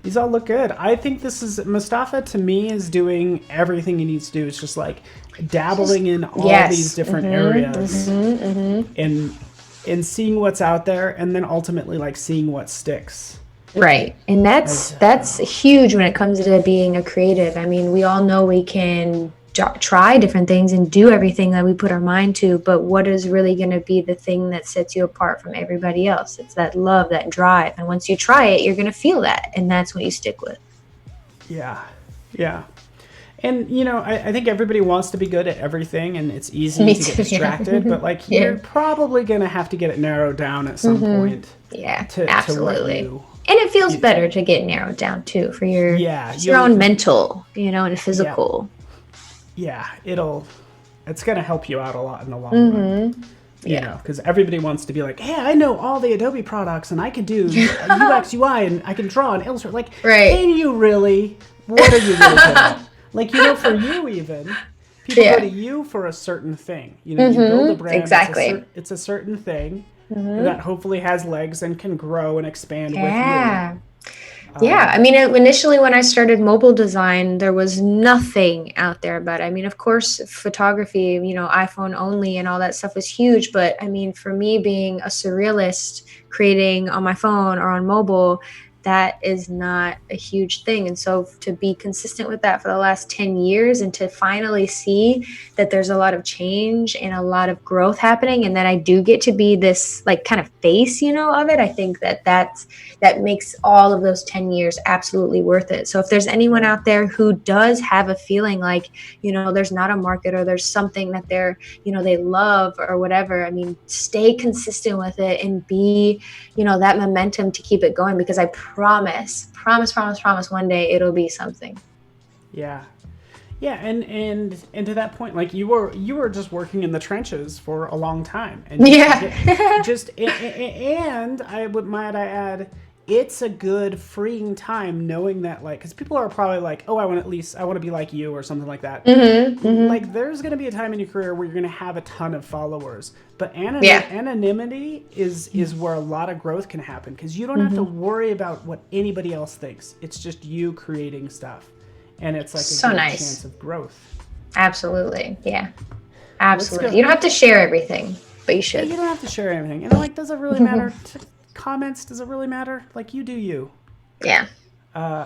These all look good. I think this is Mustafa to me is doing everything he needs to do. It's just like dabbling in all these Yes. different Mm-hmm. areas Mm-hmm. Mm-hmm. and seeing what's out there and then ultimately like seeing what sticks. Right. And As that's huge when it comes to being a creative. I mean, we all know we can try different things and do everything that we put our mind to, but what is really going to be the thing that sets you apart from everybody else? It's that love, that drive. And once you try it, you're going to feel that, and that's what you stick with. yeah, yeah. And you know, I think everybody wants to be good at everything, and it's easy Me to get too. Yeah. distracted. But like, Yeah. you're probably gonna have to get it narrowed down at some Mm-hmm. point Yeah, to what absolutely. And it feels you better to get narrowed down too for your yeah, just your you'll own mental, and yeah, physical. yeah. It's gonna help you out a lot in the long run. Mm-hmm. You Yeah. know, because everybody wants to be like, hey, I know all the Adobe products, and I can do UX, UI, and I can draw and illustrate. Like, Right. can you really? What are you really good at? Like, you know, for you even, people go to Yeah. you for a certain thing. You know, you build a Mm-hmm. brand. Exactly. It's a certain thing Mm-hmm. that hopefully has legs and can grow and expand with you. Yeah. Yeah, I mean, initially when I started mobile design, there was nothing out there. But I mean, of course, photography, iPhone only and all that stuff was huge. But I mean, for me being a surrealist, creating on my phone or on mobile, that is not a huge thing. And so to be consistent with that for the last 10 years and to finally see that there's a lot of change and a lot of growth happening, and that I do get to be this like kind of face, of it, I think that makes all of those 10 years absolutely worth it. So if there's anyone Yeah. out there who does have a feeling like, there's not a market or there's something that they love or whatever, I mean, stay consistent with it and be, that momentum to keep it going, because I promise one day it'll be something. Yeah. Yeah, and to that point, like you were just working in the trenches for a long time, and Yeah. and might I add, it's a good freeing time knowing that like because people are probably like, oh, I want to be like you or something like that. Mm-hmm, mm-hmm. Like there's gonna be a time in your career where you're gonna have a ton of followers, but Yeah. anonymity is where a lot of growth can happen because you don't have to Mm-hmm. worry about what anybody else thinks. It's just you creating stuff. And it's like So a good nice. chance of growth. Absolutely. Yeah. Let's Absolutely. go. You don't have to share everything, but you Yeah, should. you don't have to share everything. And like, does it really matter? Comments, does it really matter? Like, you do you. Yeah.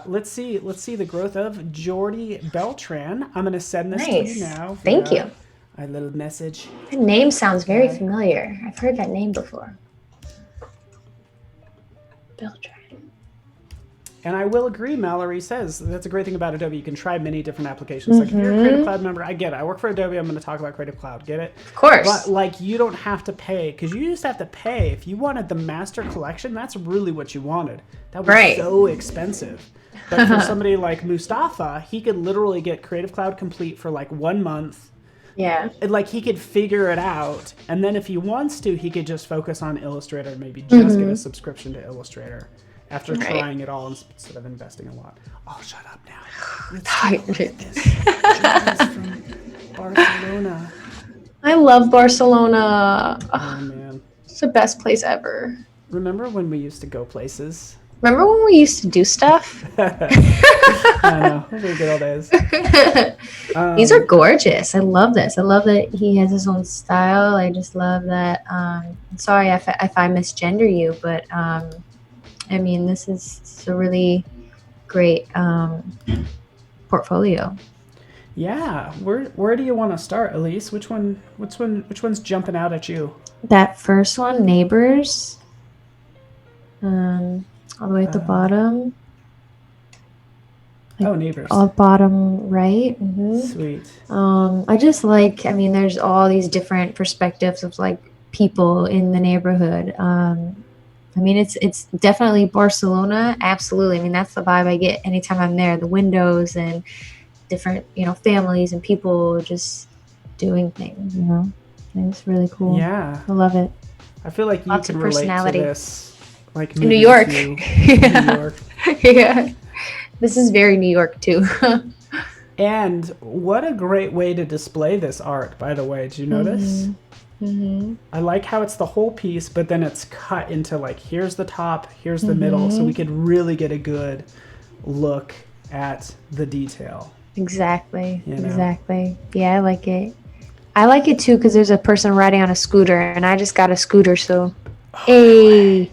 Let's see the growth of Jordy Beltran. I'm gonna send this to you Nice. now. Thank you. A little message. That name sounds very Okay. familiar. I've heard that name before. Filter. And I will agree, Mallory says, that's a great thing about Adobe. You can try many different applications. Like if you're a Creative Cloud member, I get it. I work for Adobe. I'm going to talk about Creative Cloud. Get it? Of course. But like you don't have to pay, because you used to have to pay. If you wanted the master collection, that's really what you wanted. That was so expensive. But for somebody like Mustafa, he could literally get Creative Cloud Complete for like 1 month. Yeah. And like he could figure it out. And then if he wants to, he could just focus on Illustrator, maybe just get a subscription to Illustrator. After trying it all instead of investing a lot. Oh, shut up now. Let's talk about this. Jonas from Barcelona. I love Barcelona. Oh, man. It's the best place ever. Remember when we used to go places? Remember when we used to do stuff? I know. Those were good old days. These are gorgeous. I love this. I love that he has his own style. I just love that. Sorry if I misgender you, but... I mean, this is a really great portfolio. Yeah. Where do you want to start, Elise? Which one's jumping out at you? That first one, Neighbors. All the way at the bottom. Like, Neighbors. All bottom right. Mm-hmm. Sweet. I just like, I mean, there's all these different perspectives of like people in the neighborhood. I mean, it's definitely Barcelona. Absolutely. I mean, that's the vibe I get anytime I'm there. The windows and different, families and people just doing things, It's really cool. Yeah. I love it. I feel like you can relate to this. Like in New York. New York. Yeah. This is very New York too. And what a great way to display this art, by the way. Did you notice? Mm-hmm. I like how it's the whole piece, but then it's cut into like, here's the top, here's the middle, so we could really get a good look at the detail. Exactly. Exactly. Yeah, I like it. I like it too because there's a person riding on a scooter, and I just got a scooter, so hey.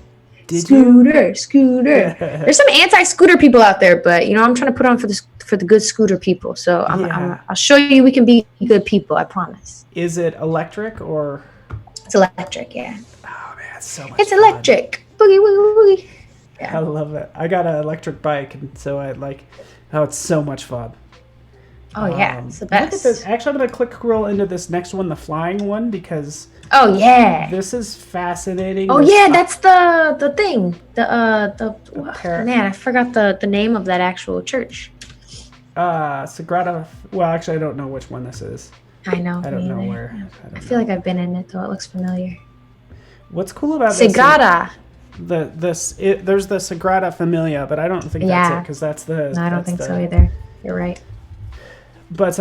Scooter. There's some anti-scooter people out there, but I'm trying to put on for the good scooter people. So I'll show you we can be good people. I promise. Is it electric or? It's electric, yeah. Oh man, it's so much. It's electric. Boogie woogie woogie. Yeah. I love it. I got an electric bike, and so I like. Oh, it's so much fun. Oh yeah, it's the best. Look at this. Actually, I'm gonna click scroll into this next one, the flying one, because. Oh yeah. This is fascinating. Oh yeah, that's the thing. Man, I forgot the name of that actual church. Sagrada. Well, actually, I don't know which one this is. I know. I don't know where. I feel like I've been in it though. It looks familiar. What's cool about Sagrada. There's the Sagrada Familia, but I don't think that's it because that's the. No, I don't think so either. You're right. But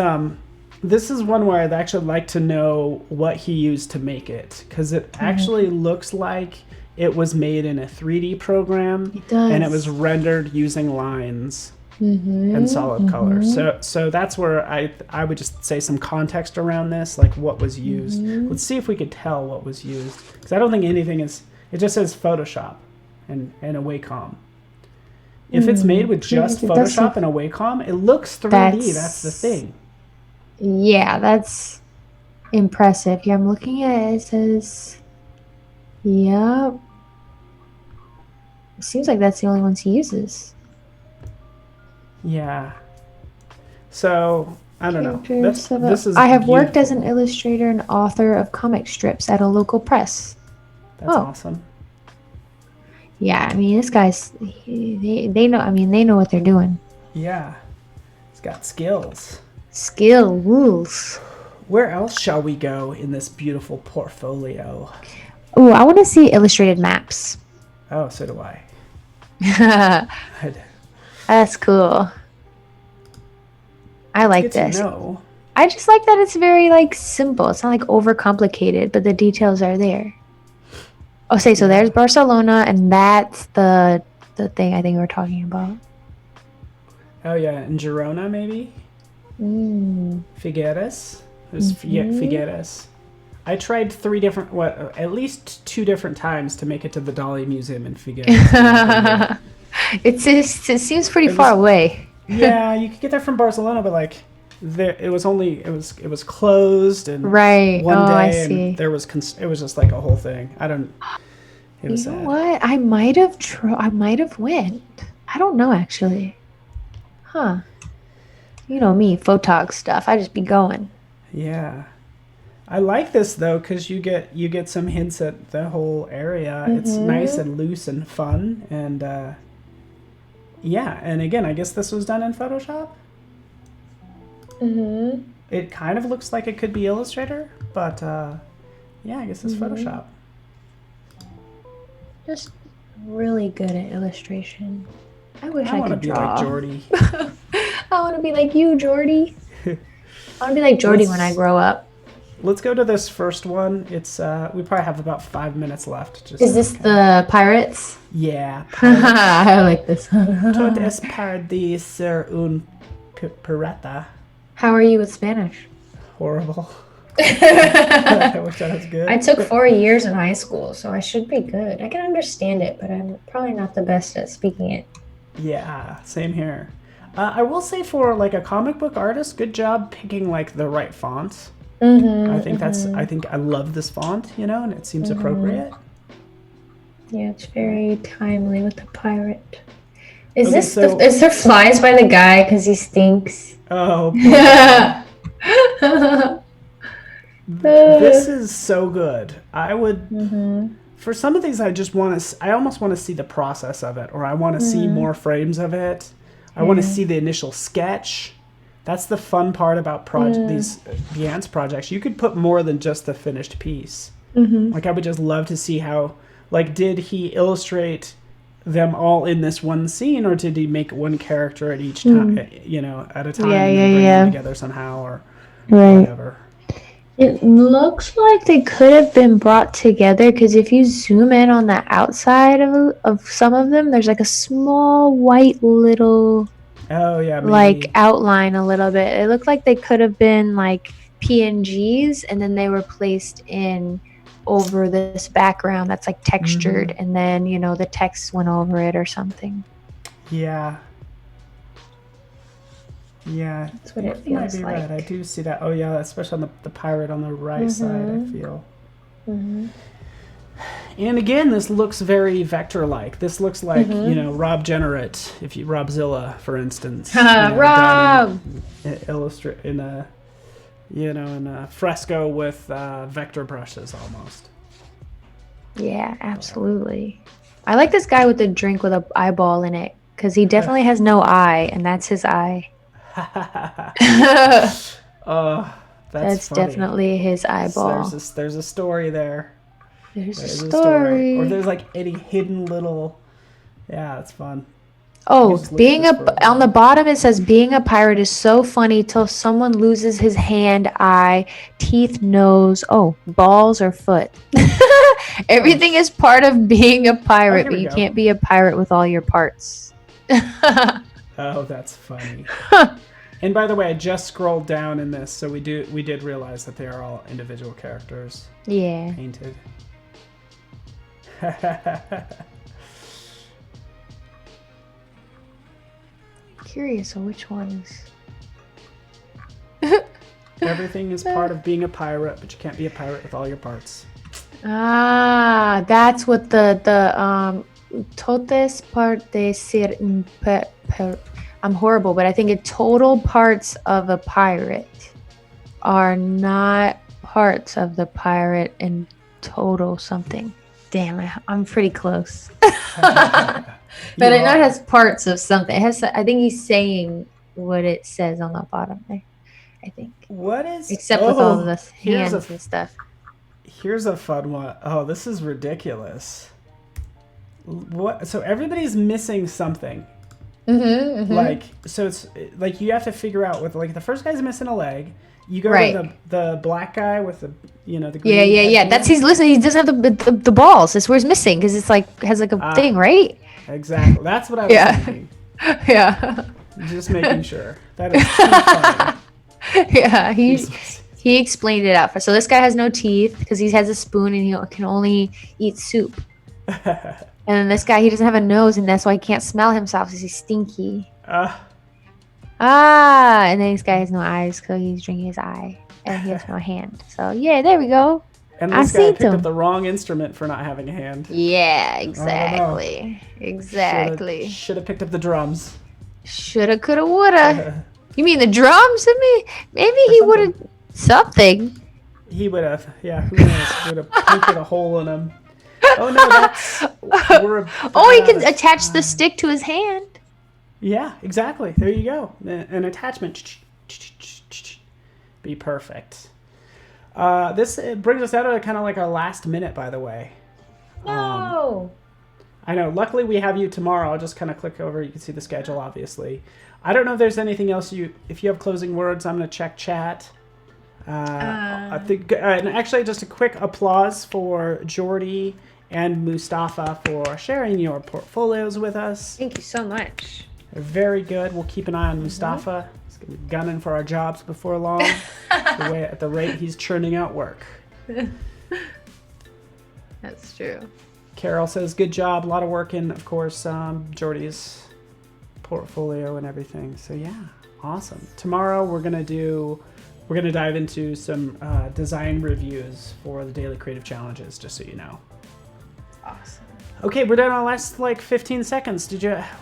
this is one where I'd actually like to know what he used to make it, because it actually looks like it was made in a 3D program. It does. And it was rendered using lines and solid color. So that's where I would just say some context around this, like what was used. Let's see if we could tell what was used, because I don't think anything is. It just says Photoshop and a Wacom. If it's made with just Photoshop and a Wacom, it looks 3D. That's the thing. Yeah, that's impressive. Yeah, I'm looking at it. It says, yep. It seems like that's the only ones he uses. Yeah. So, I don't know. This is I have worked beautiful. as an illustrator and author of comic strips at a local press. That's awesome. Yeah, I mean, this guy's, they know, I mean, they know what they're doing. Yeah. He's got skills. Skills. Where else shall we go in this beautiful portfolio? Oh, I want to see illustrated maps. Oh, so do I. That's cool. I like Good this. to know. I just like that it's very like simple. It's not like overcomplicated, but the details are there. Oh, so there's Barcelona, and that's the thing I think we were talking about. Oh yeah, in Girona maybe. Figueres. There's Figueres. I tried at least 2 different times to make it to the Dali Museum in Figueres. It seems pretty far away. Yeah, you could get there from Barcelona, but like, it was closed and right. one day I see. and it was just like a whole thing. It was You know sad. what? I might have went. I don't know actually. Huh. You know me, photog stuff. I just be going. Yeah. I like this though because you get some hints at the whole area. It's nice Mm-hmm. and loose and fun, and yeah. And again, I guess this was done in Photoshop. Mm-hmm. It kind of looks like it could be Illustrator, but yeah, I guess it's Photoshop. Just really good at illustration. I wish I I want to could be draw. like Jordy. I want to be like you, Jordy. I want to be like Jordy when I grow up. Let's go to this first one. It's we probably have about 5 minutes left. Just Is this the pirates? Yeah. I like this. Todo es paradis ser un pirata. How are you with Spanish? Horrible. I wish that was good. I took 4 years in high school, so I should be good. I can understand it, but I'm probably not the best at speaking it. Yeah, same here. I will say for like a comic book artist, good job picking like the right font. I think I think I love this font, and it seems appropriate. Yeah, it's very timely with the pirate. Is Okay, is there flies by the guy because he stinks? Oh, this is so good. I would for some of these I almost want to see the process of it, or I want to see more frames of it. I want to see the initial sketch. That's the fun part about these Behance projects. You could put more than just the finished piece. Like I would just love to see how, like, did he illustrate them all in this one scene, or did he make one character at each time, at a time, and then bring them together somehow, or whatever. It looks like they could have been brought together because if you zoom in on the outside of some of them, there's like a small white little like outline a little bit. It looked like they could have been like PNGs and then they were placed in over this background that's like textured and then the text went over it or something. Yeah, that's what it feels like. Right. I do see that. Oh yeah, especially on the pirate on the right side, I feel. And again, this looks very vector-like. This looks like Rob Generate, Robzilla, for instance. Rob illustrate in a fresco with vector brushes almost. Yeah, absolutely. I like this guy with the drink with an eyeball in it because he definitely has no eye, and that's his eye. That's definitely his eyeball. There's a story there. There's a story. Or there's like any hidden little. Yeah, that's fun. Oh, on the bottom it says being a pirate is so funny till someone loses his hand, eye, teeth, nose, balls or foot. Everything is part of being a pirate, but you can't be a pirate with all your parts. Oh, that's funny. And by the way, I just scrolled down in this, so we did realize that they are all individual characters. Yeah. Painted. Curious of which one is. Everything is part of being a pirate, but you can't be a pirate with all your parts. Ah, that's what the totes partes ser I'm horrible, but I think total parts of a pirate are not parts of the pirate in total something. Damn, I'm pretty close. But I know it has parts of something. It has. I think he's saying what it says on the bottom there. I think. What is? Except with all the hands and stuff. Here's a fun one. Oh, this is ridiculous. What? So everybody's missing something. Like, so it's like you have to figure out with like the first guy's missing a leg. You go to the black guy with the the green yeah. That's he's listening. He doesn't have the balls. That's where he's missing because it's like has like a thing, right? Exactly. That's what I was thinking. Yeah. Just making sure. That is too funny. Yeah, he explained it out. So this guy has no teeth because he has a spoon and he can only eat soup. And then this guy, he doesn't have a nose, and that's why he can't smell himself because he's stinky. And then this guy has no eyes because he's drinking his eye, and he has no hand. So yeah, there we go. And this guy picked Asito. up the wrong instrument for not having a hand. Yeah, exactly. Exactly. Should have picked up the drums. Shoulda, coulda, woulda. You mean the drums? Maybe he would have something. He would have. Yeah, who knows? Would have painted a hole in him. Oh no, that's. Oh, he can attach the stick to his hand. Yeah, exactly. There you go. An attachment. Be perfect. This brings us out to kind of like our last minute, by the way. No. I know. Luckily, we have you tomorrow. I'll just kind of click over. You can see the schedule, obviously. I don't know if there's anything else if you have closing words, I'm going to check chat. I think, and actually, just a quick applause for Jordy and Mustafa for sharing your portfolios with us. Thank you so much. They're very good. We'll keep an eye on Mustafa. He's going to be gunning for our jobs before long. At the rate he's churning out work. That's true. Carol says, good job. A lot of work in, of course, Jordy's portfolio and everything. So yeah, awesome. Tomorrow we're going to dive into some design reviews for the daily creative challenges, just so you know. Awesome. Okay, we're down to our last like 15 seconds.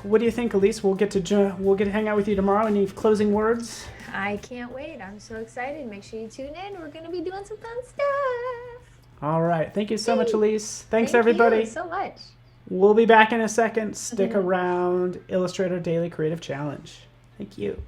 What do you think, Elise? We'll get to hang out with you tomorrow. Any closing words? I can't wait. I'm so excited. Make sure you tune in. We're going to be doing some fun stuff. All right. Thank you so much, Elise. Thanks, everybody. Thank you so much. We'll be back in a second. Stick around. Illustrator Daily Creative Challenge. Thank you.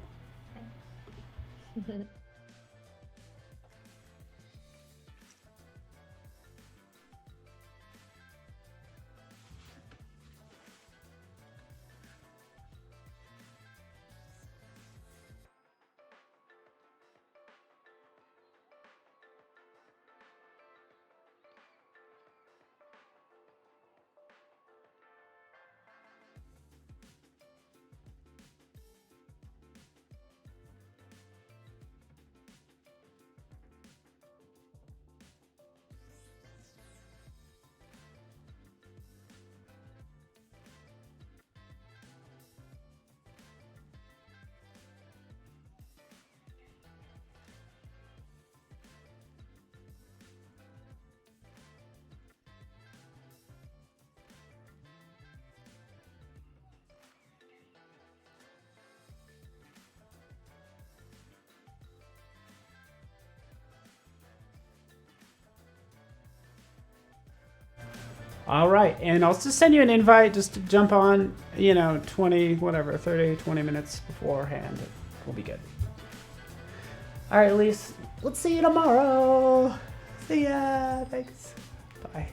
All right, and I'll just send you an invite just to jump on, 20 minutes beforehand. We'll be good. All right, Elise, let's see you tomorrow. See ya. Thanks. Bye.